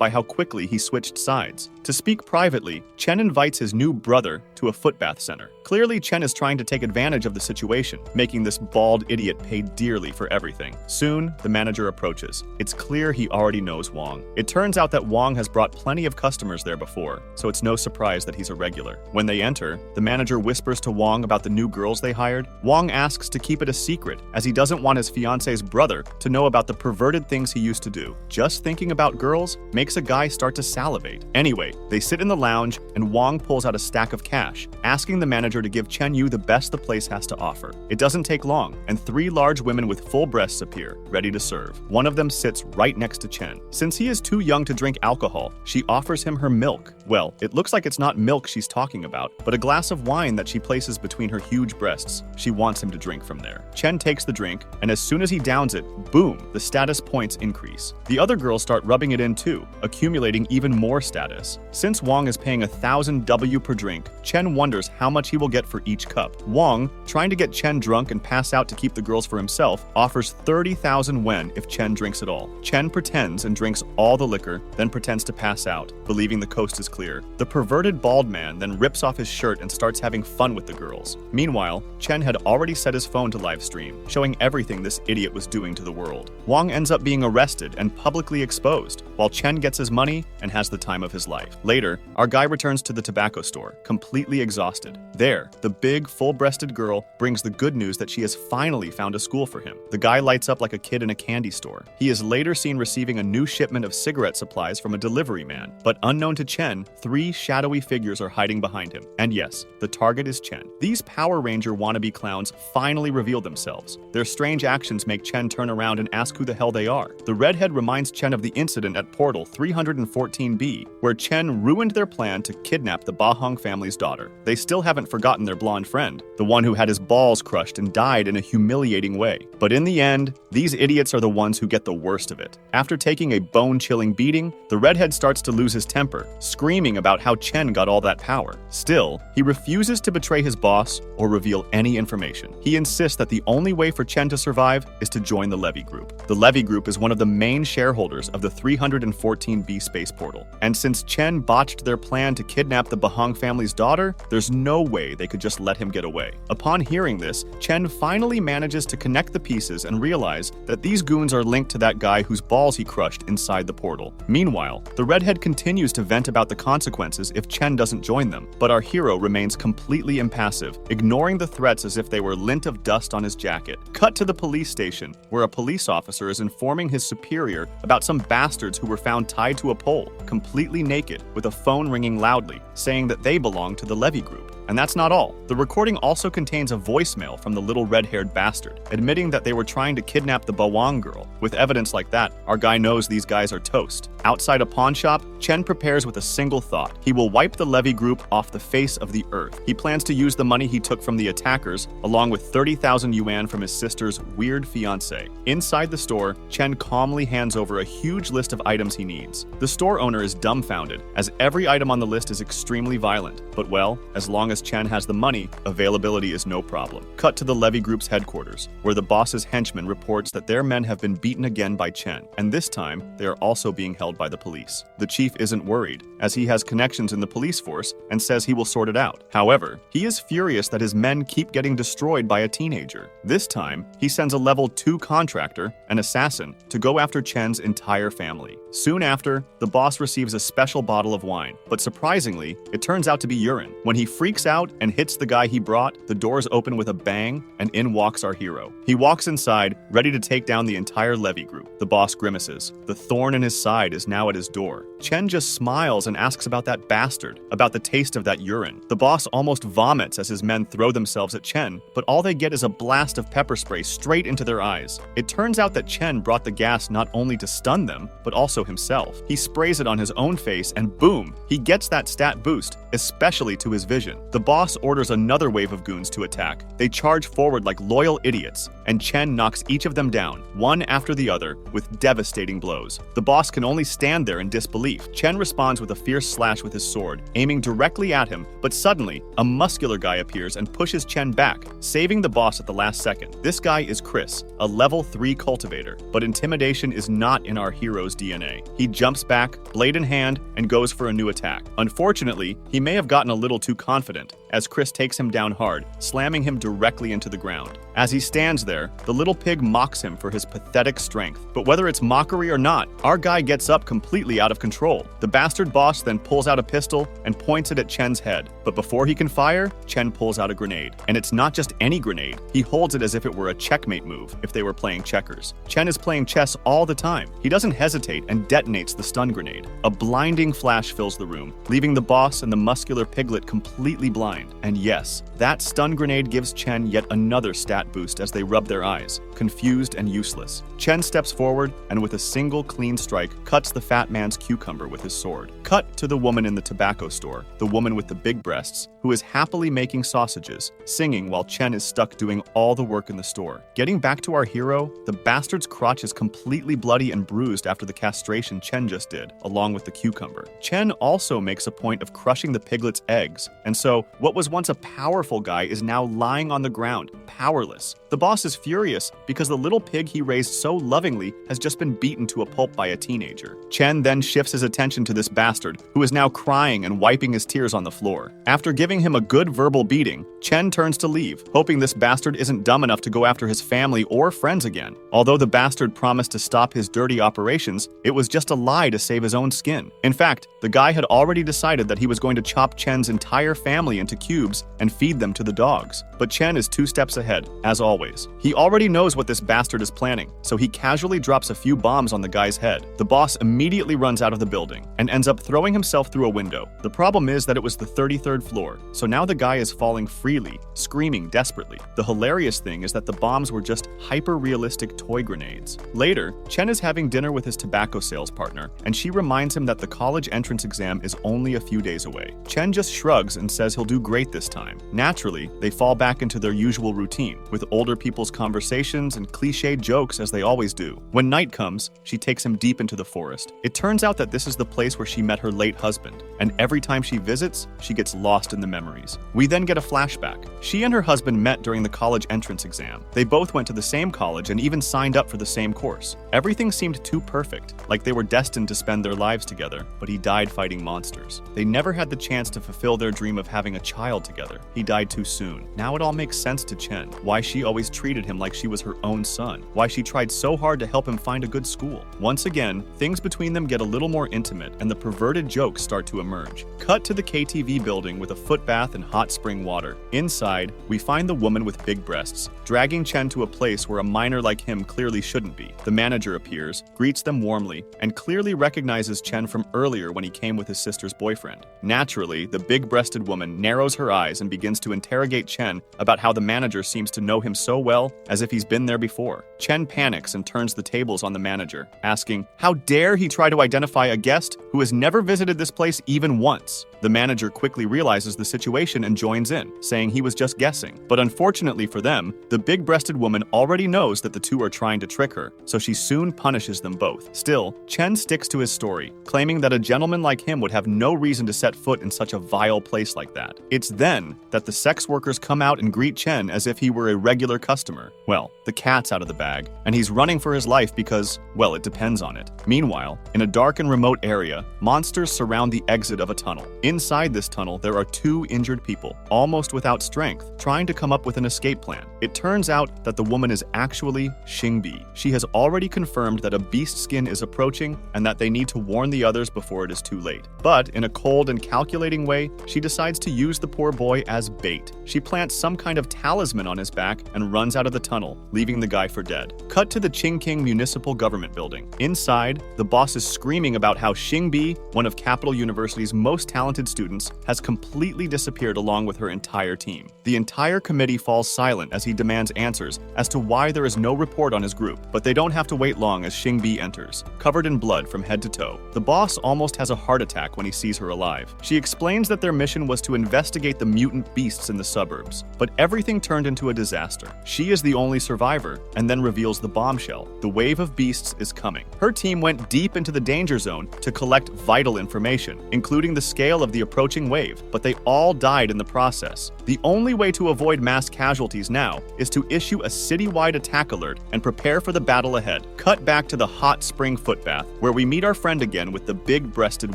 by how quickly he switched sides. To speak privately, Chen invites his new brother to a footbath center. Clearly, Chen is trying to take advantage of the situation, making this bald idiot pay dearly for everything. Soon, the manager approaches. It's clear he already knows Wang. It turns out that Wang has brought plenty of customers there before, so it's no surprise that he's a regular. When they enter, the manager whispers to Wang about the new girls they hired. Wang asks to keep it a secret, as he doesn't want his fiancé's brother to know about the perverted things he used to do. Just thinking about girls makes a guy start to salivate. Anyway, they sit in the lounge, and Wang pulls out a stack of cash, asking the manager to give Chen Yu the best the place has to offer. It doesn't take long, and 3 large women with full breasts appear, ready to serve. One of them sits right next to Chen. Since he is too young to drink alcohol, she offers him her milk. Well, it looks like it's not milk she's talking about, but a glass of wine that she places between her huge breasts. She wants him to drink from there. Chen takes the drink, and as soon as he downs it, boom, the status points increase. The other girls start rubbing it in too, accumulating even more status. Since Wang is paying 1,000 W per drink, Chen wonders how much he will get for each cup. Wang, trying to get Chen drunk and pass out to keep the girls for himself, offers 30,000 wen if Chen drinks it all. Chen pretends and drinks all the liquor, then pretends to pass out, believing the coast is clear. The perverted bald man then rips off his shirt and starts having fun with the girls. Meanwhile, Chen had already set his phone to live stream, showing everything this idiot was doing to the world. Wang ends up being arrested and publicly exposed, while Chen gets his money and has the time of his life. Later, our guy returns to the tobacco store, completely exhausted. There, the big, full-breasted girl brings the good news that she has finally found a school for him. The guy lights up like a kid in a candy store. He is later seen receiving a new shipment of cigarette supplies from a delivery man, but unknown to Chen, 3 shadowy figures are hiding behind him. And yes, the target is Chen. These Power Ranger wannabe clowns finally reveal themselves. Their strange actions make Chen turn around and ask who the hell they are. The redhead reminds Chen of the incident at Portal 314B, where Chen ruined their plan to kidnap the Bahong family's daughter. They still haven't forgotten their blonde friend, the one who had his balls crushed and died in a humiliating way. But in the end, these idiots are the ones who get the worst of it. After taking a bone-chilling beating, the redhead starts to lose his temper, screaming about how Chen got all that power. Still, he refuses to betray his boss or reveal any information. He insists that the only way for Chen to survive is to join the Levy Group. The Levy Group is one of the main shareholders of the 314B space portal, and since Chen botched their plan to kidnap the Bahong family's daughter, there's no way they could just let him get away. Upon hearing this, Chen finally manages to connect the pieces and realize that these goons are linked to that guy whose balls he crushed inside the portal. Meanwhile, the redhead continues to vent about the consequences if Chen doesn't join them, but our hero remains completely impassive, ignoring the threats as if they were lint of dust on his jacket. Cut to the police station, where a police officer is informing his superior about some bastards who were found tied to a pole, completely naked, with a phone ringing loudly, saying that they belong to the Levy Group. And that's not all. The recording also contains a voicemail from the little red-haired bastard, admitting that they were trying to kidnap the Bawang girl. With evidence like that, our guy knows these guys are toast. Outside a pawn shop, Chen prepares with a single thought. He will wipe the Levy group off the face of the earth. He plans to use the money he took from the attackers, along with 30,000 yuan from his sister's weird fiancé. Inside the store, Chen calmly hands over a huge list of items he needs. The store owner is dumbfounded, as every item on the list is extremely violent. But well, as long as Chen has the money, availability is no problem. Cut to the Levy group's headquarters, where the boss's henchman reports that their men have been beaten again by Chen, and this time, they are also being held by the police. The chief isn't worried, as he has connections in the police force and says he will sort it out. However, he is furious that his men keep getting destroyed by a teenager. This time, he sends a level 2 contractor, an assassin, to go after Chen's entire family. Soon after, the boss receives a special bottle of wine, but surprisingly, it turns out to be urine. When he freaks out and hits the guy he brought, the doors open with a bang, and in walks our hero. He walks inside, ready to take down the entire Levy group. The boss grimaces. The thorn in his side is now at his door. Chen just smiles and asks about that bastard, about the taste of that urine. The boss almost vomits as his men throw themselves at Chen, but all they get is a blast of pepper spray straight into their eyes. It turns out that Chen brought the gas not only to stun them, but also himself. He sprays it on his own face and boom, he gets that stat boost, especially to his vision. The boss orders another wave of goons to attack. They charge forward like loyal idiots, and Chen knocks each of them down, one after the other, with devastating blows. The boss can only stand there in disbelief. Chen responds with a fierce slash with his sword, aiming directly at him, but suddenly, a muscular guy appears and pushes Chen back, saving the boss at the last second. This guy is Chris, a level 3 cultivator, but intimidation is not in our hero's DNA. He jumps back, blade in hand, and goes for a new attack. Unfortunately, he may have gotten a little too confident, as Chris takes him down hard, slamming him directly into the ground. As he stands there, the little pig mocks him for his pathetic strength. But whether it's mockery or not, our guy gets up completely out of control. The bastard boss then pulls out a pistol and points it at Chen's head. But before he can fire, Chen pulls out a grenade. And it's not just any grenade. He holds it as if it were a checkmate move if they were playing checkers. Chen is playing chess all the time. He doesn't hesitate and detonates the stun grenade. A blinding flash fills the room, leaving the boss and the muscular piglet completely blind. And yes, that stun grenade gives Chen yet another stat boost as they rub their eyes, confused and useless. Chen steps forward and with a single clean strike cuts the fat man's cucumber with his sword. Cut to the woman in the tobacco store, the woman with the big breasts, who is happily making sausages, singing while Chen is stuck doing all the work in the store. Getting back to our hero, the bastard's crotch is completely bloody and bruised after the castration Chen just did, along with the cucumber. Chen also makes a point of crushing the piglet's eggs, and so what was once a powerful guy is now lying on the ground, powerless. The boss is furious because the little pig he raised so lovingly has just been beaten to a pulp by a teenager. Chen then shifts his attention to this bastard, who is now crying and wiping his tears on the floor. After giving him a good verbal beating, Chen turns to leave, hoping this bastard isn't dumb enough to go after his family or friends again. Although the bastard promised to stop his dirty operations, it was just a lie to save his own skin. In fact, the guy had already decided that he was going to chop Chen's entire family into cubes and feed them to the dogs. But Chen is 2 steps ahead, as always. He already knows what this bastard is planning, so he casually drops a few bombs on the guy's head. The boss immediately runs out of the building and ends up throwing himself through a window. The problem is that it was the 33rd floor, so now the guy is falling freely, screaming desperately. The hilarious thing is that the bombs were just hyper-realistic toy grenades. Later, Chen is having dinner with his tobacco sales partner, and she reminds him that the college entrance exam is only a few days away. Chen just shrugs and says he'll do great this time. Naturally, they fall back into their usual routine, with older people's conversations and cliched jokes as they always do. When night comes, she takes him deep into the forest. It turns out that this is the place where she met her late husband, and every time she visits, she gets lost in the memories. We then get a flashback. She and her husband met during the college entrance exam. They both went to the same college and even signed up for the same course. Everything seemed too perfect, like they were destined to spend their lives together, but he died fighting monsters. They never had the chance to fulfill their dream of having a child together. He died too soon. Now it all makes sense to Chen, why she always treated him like she was her own son, why she tried so hard to help him find a good school. Once again, things between them get a little more intimate and the perverted jokes start to emerge. Cut to the KTV building with a foot bath and hot spring water. Inside, we find the woman with big breasts, dragging Chen to a place where a minor like him clearly shouldn't be. The manager appears, greets them warmly, and clearly recognizes Chen from earlier when he came with his sister's boyfriend. Naturally, the big-breasted woman narrows narrows her eyes and begins to interrogate Chen about how the manager seems to know him so well, as if he's been there before. Chen panics and turns the tables on the manager, asking, how dare he try to identify a guest who has never visited this place even once? The manager quickly realizes the situation and joins in, saying he was just guessing. But unfortunately for them, the big-breasted woman already knows that the two are trying to trick her, so she soon punishes them both. Still, Chen sticks to his story, claiming that a gentleman like him would have no reason to set foot in such a vile place like that. It's then that the sex workers come out and greet Chen as if he were a regular customer. Well, the cat's out of the bag, and he's running for his life because, well, it depends on it. Meanwhile, in a dark and remote area, monsters surround the exit of a tunnel. Inside this tunnel, there are two injured people, almost without strength, trying to come up with an escape plan. It turns out that the woman is actually Xingbi. She has already confirmed that a beast skin is approaching and that they need to warn the others before it is too late. But in a cold and calculating way, she decides to use the poor boy as bait. She plants some kind of talisman on his back and runs out of the tunnel, leaving the guy for dead. Cut to the Qingking Municipal Government Building. Inside, the boss is screaming about how Xingbi, one of Capital University's most talented students, has completely disappeared along with her entire team. The entire committee falls silent as he demands answers as to why there is no report on his group, but they don't have to wait long as Xingbi enters, covered in blood from head to toe. The boss almost has a heart attack when he sees her alive. She explains that their mission was to investigate the mutant beasts in the suburbs, but everything turned into a disaster. She is the only survivor, and then reveals the bombshell. The wave of beasts is coming. Her team went deep into the danger zone to collect vital information, including the scale of the approaching wave, but they all died in the process. The only way to avoid mass casualties now is to issue a citywide attack alert and prepare for the battle ahead. Cut back to the hot spring footbath, where we meet our friend again with the big-breasted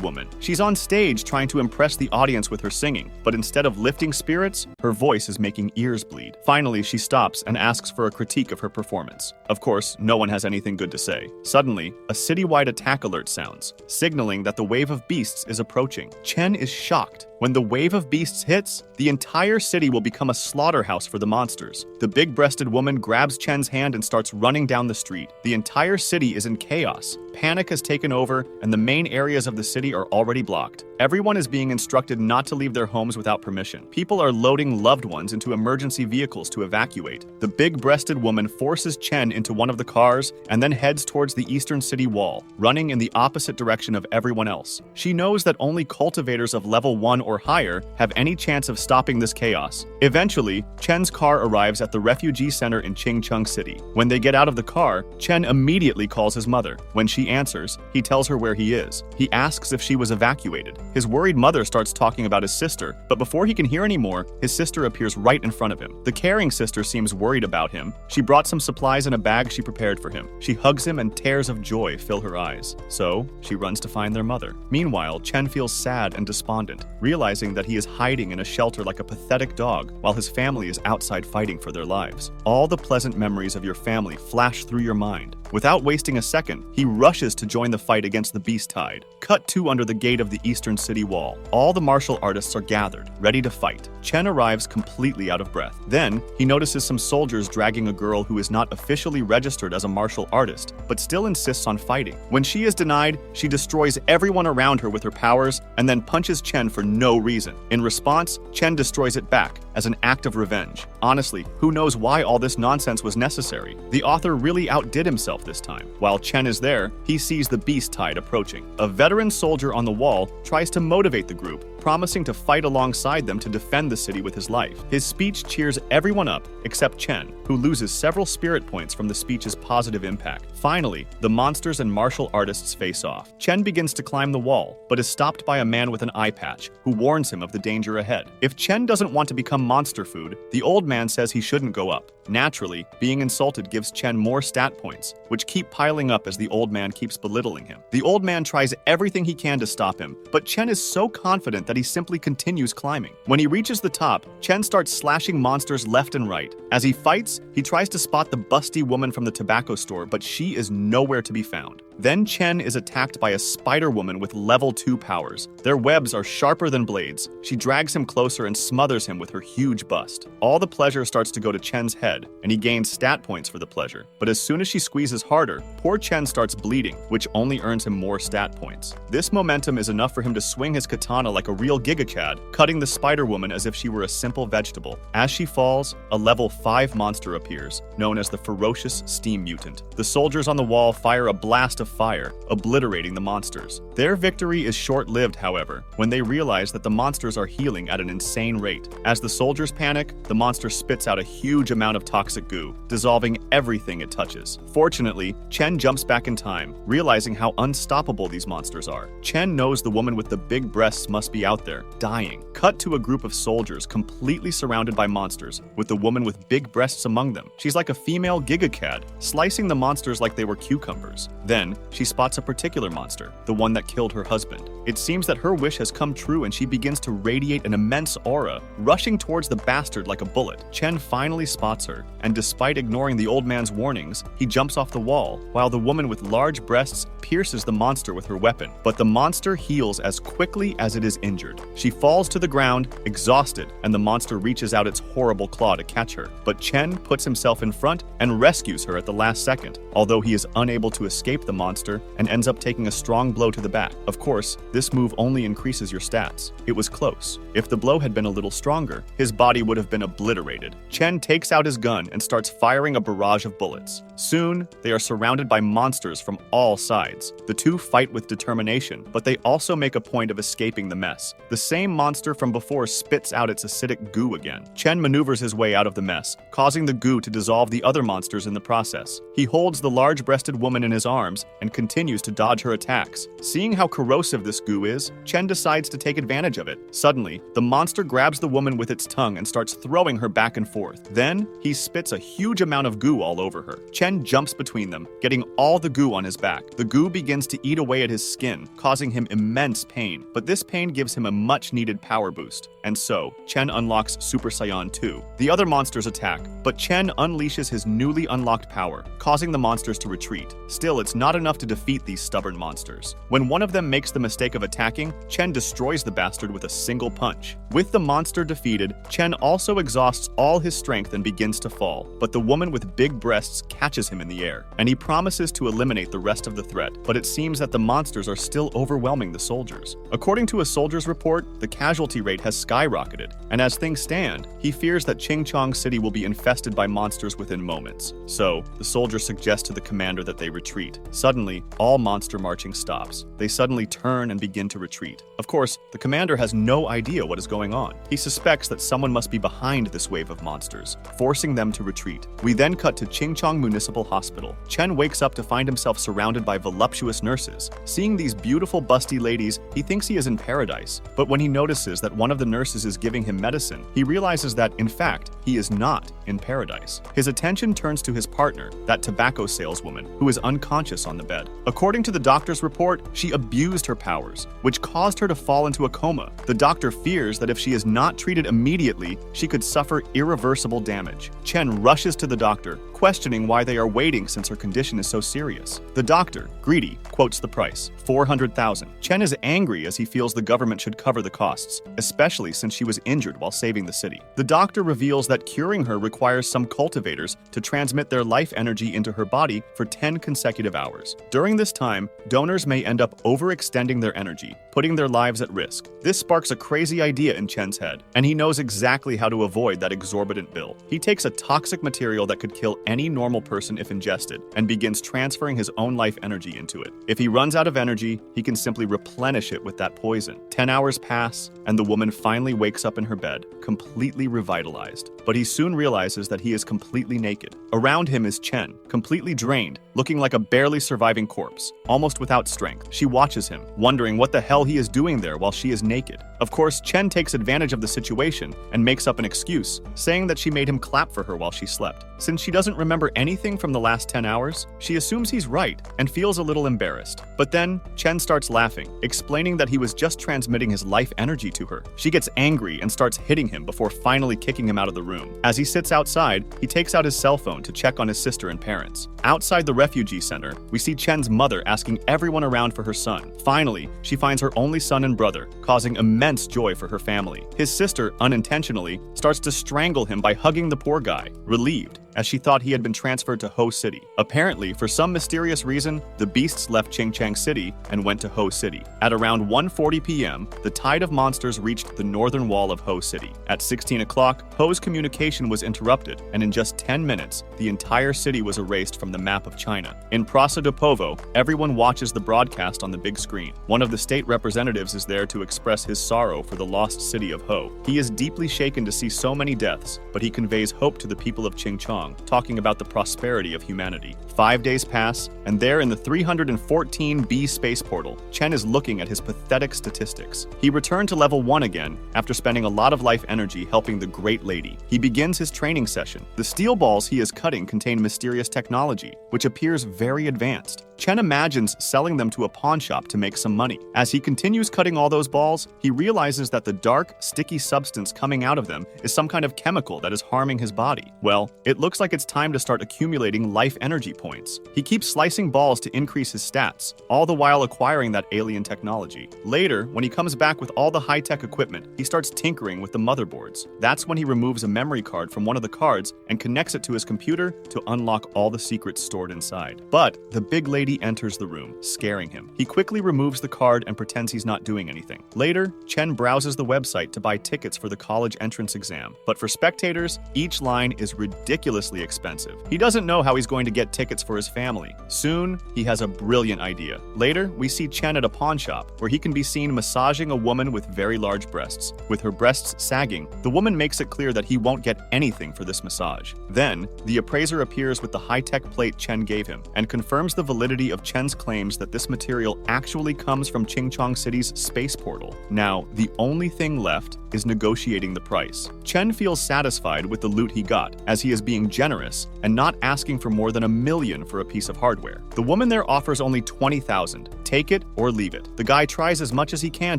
woman. She's on stage trying to impress the audience with her singing, but instead of lifting spirits, her voice is making ears bleed. Finally, she stops and asks for a critique of her performance. Of course, no one has anything good to say. Suddenly, a citywide attack alert sounds, signaling that the wave of beasts is approaching. Chen is shocked. When the wave of beasts hits, the entire city will become a slaughterhouse for the monsters. The big-breasted woman grabs Chen's hand and starts running down the street. The entire city is in chaos. Panic has taken over, and the main areas of the city are already blocked. Everyone is being instructed not to leave their homes without permission. People are loading loved ones into emergency vehicles to evacuate. The big-breasted woman forces Chen into one of the cars and then heads towards the eastern city wall, running in the opposite direction of everyone else. She knows that only cultivators of level 1 or higher have any chance of stopping this chaos. Eventually, Chen's car arrives at the refugee center in Qingcheng City. When they get out of the car, Chen immediately calls his mother. When she answers, he tells her where he is. He asks if she was evacuated. His worried mother starts talking about his sister, but before he can hear any more, his sister appears right in front of him. The caring sister seems worried about him. She brought some supplies in a bag she prepared for him. She hugs him and tears of joy fill her eyes. So, she runs to find their mother. Meanwhile, Chen feels sad and despondent, realizing that he is hiding in a shelter like a pathetic dog, while his family is outside fighting for their lives. All the pleasant memories of your family flash through your mind. Without wasting a second, he rushes to join the fight against the beast tide. Cut to under the gate of the eastern city wall. All the martial artists are gathered, ready to fight. Chen arrives completely out of breath. Then, he notices some soldiers dragging a girl who is not officially registered as a martial artist, but still insists on fighting. When she is denied, she destroys everyone around her with her powers and then punches Chen for no reason. In response, Chen destroys it back as an act of revenge. Honestly, who knows why all this nonsense was necessary? The author really outdid himself this time. While Chen is there, he sees the beast tide approaching. A veteran soldier on the wall tries to motivate the group, promising to fight alongside them to defend the city with his life. His speech cheers everyone up except Chen, who loses several spirit points from the speech's positive impact. Finally, the monsters and martial artists face off. Chen begins to climb the wall, but is stopped by a man with an eye patch, who warns him of the danger ahead. If Chen doesn't want to become monster food, the old man says he shouldn't go up. Naturally, being insulted gives Chen more stat points, which keep piling up as the old man keeps belittling him. The old man tries everything he can to stop him, but Chen is so confident that he simply continues climbing. When he reaches the top, Chen starts slashing monsters left and right. As he fights, he tries to spot the busty woman from the tobacco store, but she is nowhere to be found. Then Chen is attacked by a spider woman with level 2 powers. Their webs are sharper than blades. She drags him closer and smothers him with her huge bust. All the pleasure starts to go to Chen's head, and he gains stat points for the pleasure. But as soon as she squeezes harder, poor Chen starts bleeding, which only earns him more stat points. This momentum is enough for him to swing his katana like a real Giga Chad, cutting the spider woman as if she were a simple vegetable. As she falls, a level 5 monster appears, known as the Ferocious Steam Mutant. The soldiers on the wall fire a blast of fire, obliterating the monsters. Their victory is short-lived, however, when they realize that the monsters are healing at an insane rate. As the soldiers panic, the monster spits out a huge amount of toxic goo, dissolving everything it touches. Fortunately, Chen jumps back in time, realizing how unstoppable these monsters are. Chen knows the woman with the big breasts must be out there, dying. Cut to a group of soldiers completely surrounded by monsters, with the woman with big breasts among them. She's like a female Giga Chad, slicing the monsters like they were cucumbers. Then, she spots a particular monster, the one that killed her husband. It seems that her wish has come true and she begins to radiate an immense aura, rushing towards the bastard like a bullet. Chen finally spots her, and despite ignoring the old man's warnings, he jumps off the wall, while the woman with large breasts pierces the monster with her weapon. But the monster heals as quickly as it is injured. She falls to the ground, exhausted, and the monster reaches out its horrible claw to catch her. But Chen puts himself in front and rescues her at the last second, although he is unable to escape the monster and ends up taking a strong blow to the back. Of course, this move only increases your stats. It was close. If the blow had been a little stronger, his body would have been obliterated. Chen takes out his gun and starts firing a barrage of bullets. Soon, they are surrounded by monsters from all sides. The two fight with determination, but they also make a point of escaping the mess. The same monster from before spits out its acidic goo again. Chen maneuvers his way out of the mess, causing the goo to dissolve the other monsters in the process. He holds the large-breasted woman in his arms and continues to dodge her attacks. Seeing how corrosive this goo is, Chen decides to take advantage of it. Suddenly, the monster grabs the woman with its tongue and starts throwing her back and forth. Then, he spits a huge amount of goo all over her. Chen jumps between them, getting all the goo on his back. The goo begins to eat away at his skin, causing him immense pain. But this pain gives him a much-needed power boost. And so, Chen unlocks Super Saiyan 2. The other monsters attack, but Chen unleashes his newly unlocked power, causing the monsters to retreat. Still, it's not enough to defeat these stubborn monsters. When one of them makes the mistake of attacking, Chen destroys the bastard with a single punch. With the monster defeated, Chen also exhausts all his strength and begins to fall, but the woman with big breasts catches him in the air, and he promises to eliminate the rest of the threat, but it seems that the monsters are still overwhelming the soldiers. According to a soldier's report, the casualty rate has skyrocketed, and as things stand, he fears that Qingchong City will be infested by monsters within moments. So, the soldier suggests to the commander that they retreat. Suddenly, all monster marching stops. They suddenly turn and begin to retreat. Of course, the commander has no idea what is going on. He suspects that someone must be behind this wave of monsters, forcing them to retreat. We then cut to Qingchong Municipal Hospital. Chen wakes up to find himself surrounded by voluptuous nurses. Seeing these beautiful busty ladies, he thinks he is in paradise. But when he notices that one of the nurses is giving him medicine, he realizes that, in fact, he is not in paradise. His attention turns to his partner, that tobacco saleswoman, who is unconscious on the bed. According to the doctor's report, she abused her powers, which caused her to fall into a coma. The doctor fears that if she is not treated immediately, she could suffer irreversible damage. Chen rushes to the doctor, questioning why they are waiting since her condition is so serious. The doctor, greedy, quotes the price, 400,000. Chen is angry as he feels the government should cover the costs, especially since she was injured while saving the city. The doctor reveals that curing her requires some cultivators to transmit their life energy into her body for 10 consecutive hours. During this time, donors may end up overextending their energy, putting their lives at risk. This sparks a crazy idea in Chen's head, and he knows exactly how to avoid that exorbitant bill. He takes a toxic material that could kill any normal person if ingested, and begins transferring his own life energy into it. If he runs out of energy, he can simply replenish it with that poison. 10 hours pass, and the woman finally wakes up in her bed, completely revitalized. But he soon realizes that he is completely naked. Around him is Chen, completely drained, looking like a barely surviving corpse, almost without strength. She watches him, wondering what the hell he is doing there while she is naked. Of course, Chen takes advantage of the situation and makes up an excuse, saying that she made him clap for her while she slept. Since she doesn't remember anything from the last 10 hours, she assumes he's right and feels a little embarrassed. But then, Chen starts laughing, explaining that he was just transmitting his life energy to her. She gets angry and starts hitting him before finally kicking him out of the room. As he sits outside, he takes out his cell phone to check on his sister and parents. Outside the refugee center, we see Chen's mother asking everyone around for her son. Finally, she finds her only son and brother, causing immense joy for her family. His sister, unintentionally, starts to strangle him by hugging the poor guy, relieved, as she thought he had been transferred to Ho City. Apparently, for some mysterious reason, the beasts left Qingchang City and went to Ho City. At around 1:40 p.m., the tide of monsters reached the northern wall of Ho City. At 16 o'clock, Ho's communication was interrupted, and in just 10 minutes, the entire city was erased from the map of China. In Praça do Povo, everyone watches the broadcast on the big screen. One of the state representatives is there to express his sorrow for the lost city of Ho. He is deeply shaken to see so many deaths, but he conveys hope to the people of Qingchang, talking about the prosperity of humanity. 5 days pass, and there in the 314B space portal, Chen is looking at his pathetic statistics. He returned to level 1 again after spending a lot of life energy helping the Great Lady. He begins his training session. The steel balls he is cutting contain mysterious technology, which appears very advanced. Chen imagines selling them to a pawn shop to make some money. As he continues cutting all those balls, he realizes that the dark, sticky substance coming out of them is some kind of chemical that is harming his body. Well, it looks like it's time to start accumulating life energy points. He keeps slicing balls to increase his stats, all the while acquiring that alien technology. Later, when he comes back with all the high-tech equipment, he starts tinkering with the motherboards. That's when he removes a memory card from one of the cards and connects it to his computer to unlock all the secrets stored inside. But the big lady enters the room, scaring him. He quickly removes the card and pretends he's not doing anything. Later, Chen browses the website to buy tickets for the college entrance exam. But for spectators, each line is ridiculously expensive. He doesn't know how he's going to get tickets for his family. Soon, he has a brilliant idea. Later, we see Chen at a pawn shop, where he can be seen massaging a woman with very large breasts. With her breasts sagging, the woman makes it clear that he won't get anything for this massage. Then, the appraiser appears with the high-tech plate Chen gave him, and confirms the validity of Chen's claims that this material actually comes from Qingchang City's space portal. Now, the only thing left is negotiating the price. Chen feels satisfied with the loot he got, as he is being generous and not asking for more than $1 million for a piece of hardware. The woman there offers only $20,000. Take it or leave it. The guy tries as much as he can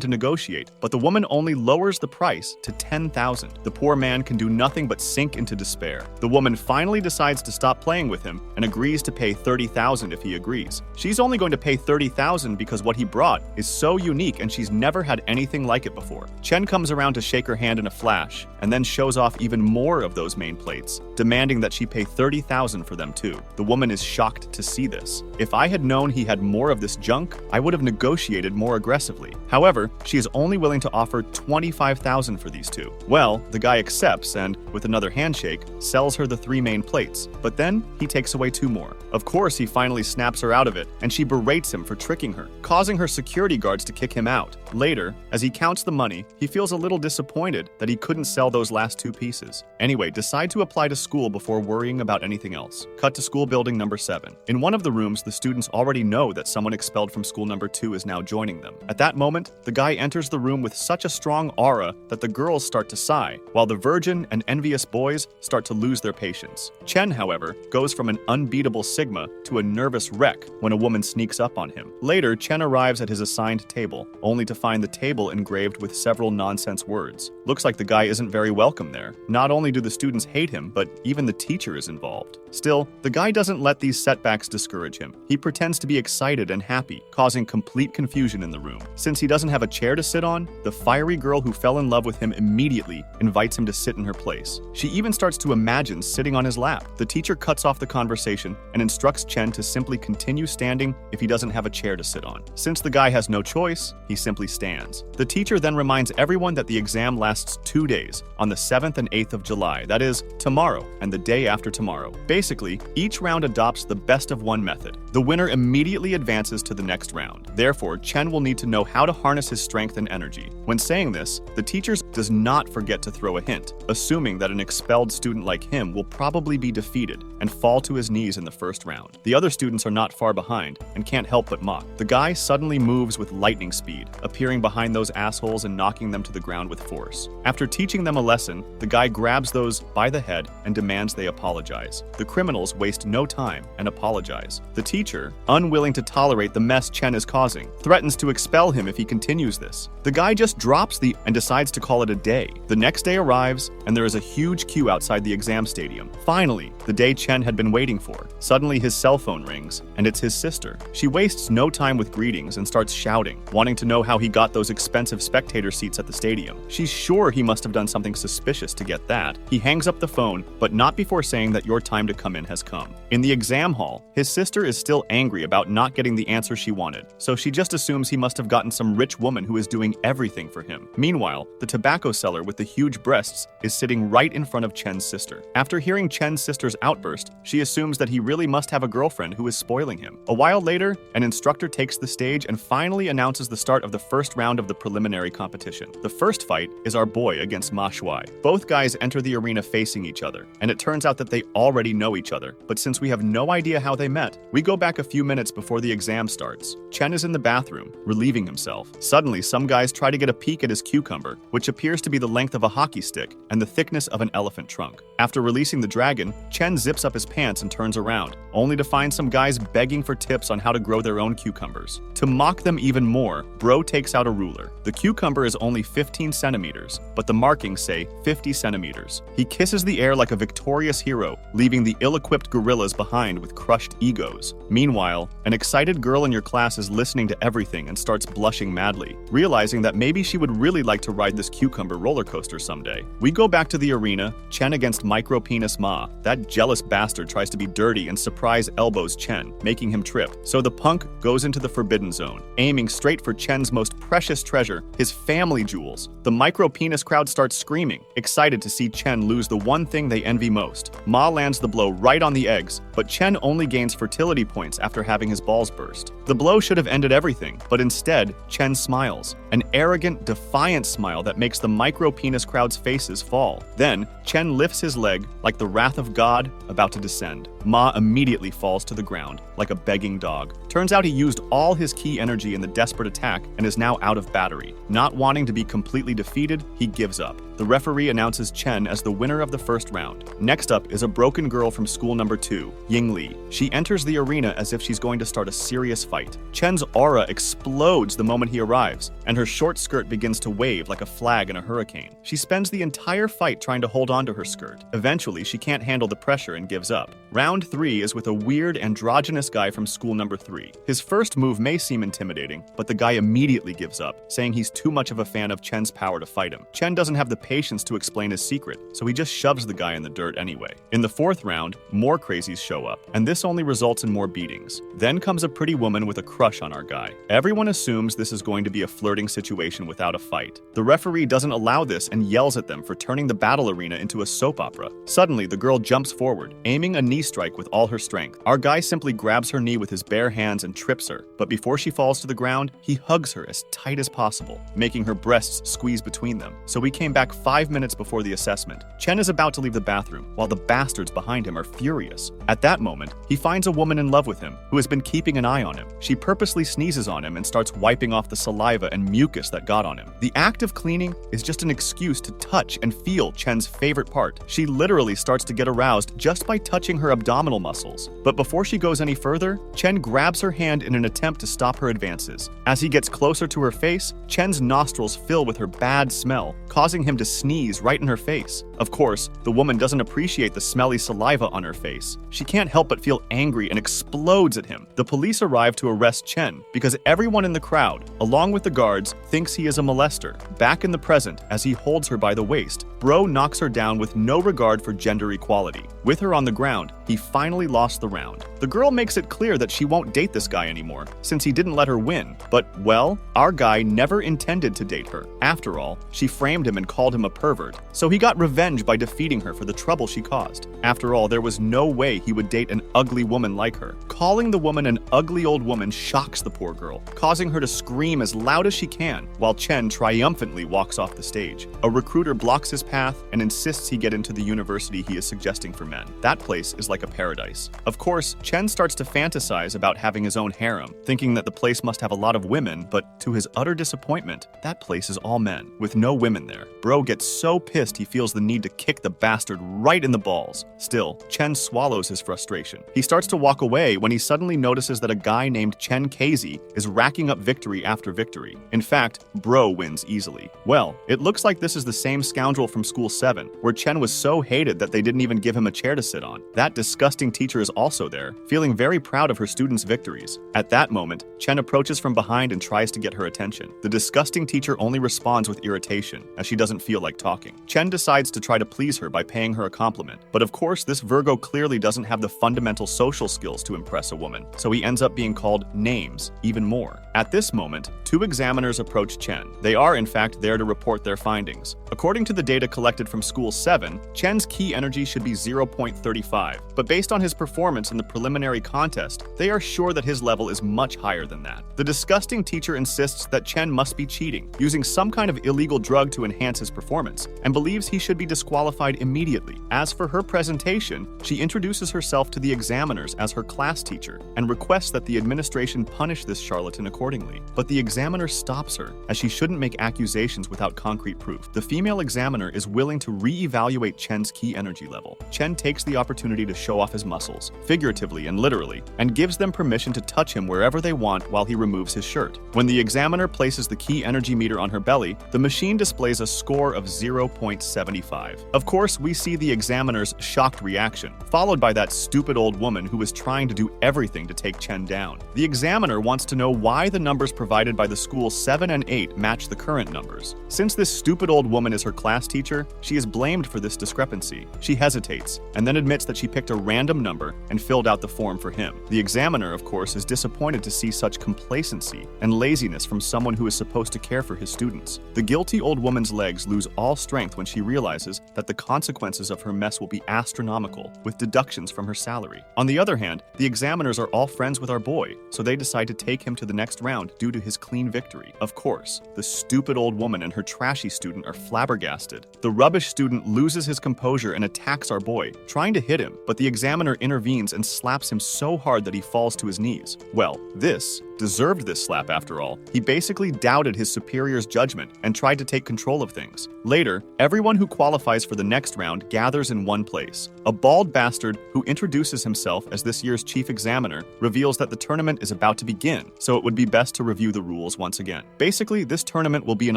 to negotiate, but the woman only lowers the price to $10,000. The poor man can do nothing but sink into despair. The woman finally decides to stop playing with him and agrees to pay $30,000 if he agrees. She's only going to pay $30,000 because what he brought is so unique and she's never had anything like it before. Chen comes around to shake her hand in a flash, and then shows off even more of those main plates, demanding that she pay $30,000 for them too. The woman is shocked to see this. If I had known he had more of this junk, I would have negotiated more aggressively. However, she is only willing to offer $25,000 for these two. Well, the guy accepts and, with another handshake, sells her the 3 main plates, but then he takes away 2 more. Of course, he finally snaps her out of it, and she berates him for tricking her, causing her security guards to kick him out. Later, as he counts the money, he feels a little disappointed that he couldn't sell those last 2 pieces. Anyway, decide to apply to school before worrying about anything else. Cut to school building number 7. In one of the rooms, the students already know that someone expelled from school number 2 is now joining them. At that moment, the guy enters the room with such a strong aura that the girls start to sigh, while the virgin and envious boys start to lose their patience. Chen, however, goes from an unbeatable Sigma to a nervous wreck when a woman sneaks up on him. Later, Chen arrives at his assigned table, only to find the table engraved with several nonsense words. Looks like the guy isn't very welcome there. Not only do the students hate him, but even the teacher is involved. Still, the guy doesn't let these setbacks discourage him. He pretends to be excited and happy, causing complete confusion in the room. Since he doesn't have a chair to sit on, the fiery girl who fell in love with him immediately invites him to sit in her place. She even starts to imagine sitting on his lap. The teacher cuts off the conversation and instructs Chen to simply continue standing if he doesn't have a chair to sit on. Since the guy has no choice, he simply stands. The teacher then reminds everyone that the exam lasts 2 days, on the 7th and 8th of July, that is, tomorrow and the day after tomorrow. Basically, each round adopts the best of one method. The winner immediately advances to the next round. Therefore, Chen will need to know how to harness his strength and energy. When saying this, the teacher does not forget to throw a hint, assuming that an expelled student like him will probably be defeated and fall to his knees in the first round. The other students are not far behind and can't help but mock. The guy suddenly moves with lightning speed, appearing behind those assholes and knocking them to the ground with force. After teaching them a lesson, the guy grabs those by the head and demands they apologize. The criminals waste no time and apologize. The teacher, unwilling to tolerate the mess Chen is causing, threatens to expel him if he continues this. The guy just drops the and decides to call it a day. The next day arrives, and there is a huge queue outside the exam stadium. Finally, the day Chen had been waiting for. Suddenly his cell phone rings, and it's his sister. She wastes no time with greetings and starts shouting, wanting to know how he got those expensive spectator seats at the stadium. She's sure he must have done something suspicious to get that. He hangs up the phone, but not before saying that your time to come in has come. In the exam hall, his sister is still angry about not getting the answer she wanted, so she just assumes he must have gotten some rich woman who is doing everything for him. Meanwhile, the tobacco seller with the huge breasts is sitting right in front of Chen's sister. After hearing Chen's sister's outburst, she assumes that he really must have a girlfriend who is spoiling him. A while later, an instructor takes the stage and finally announces the start of the first round of the preliminary competition. The first fight is our boy against Ma Shuai. Both guys enter the arena facing each other, and it turns out that they already know each other, but since we have no idea how they met, we go back a few minutes before the exam starts. Chen is in the bathroom, relieving himself. Suddenly, some guys try to get a peek at his cucumber, which appears to be the length of a hockey stick and the thickness of an elephant trunk. After releasing the dragon, Chen zips up his pants and turns around, only to find some guys begging for tips on how to grow their own cucumbers. To mock them even more, Bro takes out a ruler. The cucumber is only 15 centimeters, but the markings say 50 centimeters. He kisses the air like a victorious hero, leaving the ill-equipped gorillas behind with crushed egos. Meanwhile, an excited girl in your class is listening to everything and starts blushing madly, realizing that maybe she would really like to ride this cucumber roller coaster someday. We go back to the arena, Chen against micro-penis Ma. That jealous bastard tries to be dirty and surprise elbows Chen, making him trip. So the punk goes into the forbidden zone, aiming straight for Chen's most precious treasure, his family jewels. The micro-penis crowd starts screaming, excited to see Chen lose the one thing they envy most. Ma lands the blow right on the eggs, but Chen only gains fertility points after having his balls burst. The blow should have ended everything, but instead, Chen smiles. An arrogant, defiant smile that makes the micro-penis crowd's faces fall. Then, Chen lifts his leg like the wrath of God about to descend. Ma immediately falls to the ground, like a begging dog. Turns out he used all his key energy in the desperate attack and is now out of battery. Not wanting to be completely defeated, he gives up. The referee announces Chen as the winner of the first round. Next up is a broken girl from school number 2, Ying Li. She enters the arena as if she's going to start a serious fight. Chen's aura explodes the moment he arrives, and her short skirt begins to wave like a flag in a hurricane. She spends the entire fight trying to hold on to her skirt. Eventually, she can't handle the pressure and gives up. Round 3 is with a weird androgynous guy from school number 3. His first move may seem intimidating, but the guy immediately gives up, saying he's too much of a fan of Chen's power to fight him. Chen doesn't have the patience to explain his secret, so he just shoves the guy in the dirt anyway. In the 4th round, more crazies show up, and this only results in more beatings. Then comes a pretty woman with a crush on our guy. Everyone assumes this is going to be a flirting situation without a fight. The referee doesn't allow this and yells at them for turning the battle arena into a soap opera. Suddenly, the girl jumps forward, aiming a knee strike with all her strength. Our guy simply grabs her knee with his bare hands and trips her, but before she falls to the ground, he hugs her as tight as possible, making her breasts squeeze between them. So we came back 5 minutes before the assessment. Chen is about to leave the bathroom, while the bastards behind him are furious. At that moment, he finds a woman in love with him, who has been keeping an eye on him. She purposely sneezes on him and starts wiping off the saliva and mucus that got on him. The act of cleaning is just an excuse to touch and feel Chen's favorite part. She literally starts to get aroused just by touching her abdominal muscles. But before she goes any further, Chen grabs her hand in an attempt to stop her advances. As he gets closer to her face, Chen's nostrils fill with her bad smell, causing him to sneeze right in her face. Of course, the woman doesn't appreciate the smelly saliva on her face. She can't help but feel angry and explodes at him. The police arrive to arrest Chen because everyone in the crowd, along with the guards, thinks he is a molester. Back in the present, as he holds her by the waist, Bro knocks her down with no regard for gender equality. With her on the ground, he finally lost the round. The girl makes it clear that she won't date this guy anymore, since he didn't let her win. But, well, our guy never intended to date her. After all, she framed him and called him a pervert, so he got revenge by defeating her for the trouble she caused. After all, there was no way he would date an ugly woman like her. Calling the woman an ugly old woman shocks the poor girl, causing her to scream as loud as she can, while Chen triumphantly walks off the stage. A recruiter blocks his path and insists he get into the university he is suggesting for me. men. That place is like a paradise. Of course, Chen starts to fantasize about having his own harem, thinking that the place must have a lot of women, but to his utter disappointment, that place is all men, with no women there. Bro gets so pissed he feels the need to kick the bastard right in the balls. Still, Chen swallows his frustration. He starts to walk away when he suddenly notices that a guy named Chen Casey is racking up victory after victory. In fact, Bro wins easily. Well, it looks like this is the same scoundrel from School 7, where Chen was so hated that they didn't even give him a chair to sit on. That disgusting teacher is also there, feeling very proud of her students' victories. At that moment, Chen approaches from behind and tries to get her attention. The disgusting teacher only responds with irritation, as she doesn't feel like talking. Chen decides to try to please her by paying her a compliment, but of course this Virgo clearly doesn't have the fundamental social skills to impress a woman, so he ends up being called names even more. At this moment, two examiners approach Chen. They are in fact there to report their findings. According to the data collected from School 7, Chen's key energy should be 0.35, but based on his performance in the preliminary contest, they are sure that his level is much higher than that. The disgusting teacher insists that Chen must be cheating, using some kind of illegal drug to enhance his performance, and believes he should be disqualified immediately. As for her presentation, she introduces herself to the examiners as her class teacher and requests that the administration punish this charlatan accordingly. But the examiner stops her, as she shouldn't make accusations without concrete proof. The female examiner is willing to re-evaluate Chen's key energy level. Chen takes the opportunity to show off his muscles, figuratively and literally, and gives them permission to touch him wherever they want while he removes his shirt. When the examiner places the key energy meter on her belly, the machine displays a score of 0.75. Of course, we see the examiner's shocked reaction, followed by that stupid old woman who was trying to do everything to take Chen down. The examiner wants to know why the numbers provided by the school 7 and 8 match the current numbers. Since this stupid old woman is her class teacher, she is blamed for this discrepancy. She hesitates, and then admits that she picked a random number and filled out the form for him. The examiner, of course, is disappointed to see such complacency and laziness from someone who is supposed to care for his students. The guilty old woman's legs lose all strength when she realizes that the consequences of her mess will be astronomical, with deductions from her salary. On the other hand, the examiners are all friends with our boy, so they decide to take him to the next round due to his clean victory. Of course, the stupid old woman and her trashy student are flabbergasted. The rubbish student loses his composure and attacks our boy, trying to hit him, but the examiner intervenes and slaps him so hard that he falls to his knees. Well, this deserved this slap after all. He basically doubted his superior's judgment and tried to take control of things. Later, everyone who qualifies for the next round gathers in one place. A bald bastard who introduces himself as this year's chief examiner reveals that the tournament is about to begin, so it would be best to review the rules once again. Basically, this tournament will be an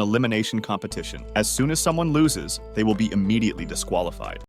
elimination competition. As soon as someone loses, they will be immediately disqualified.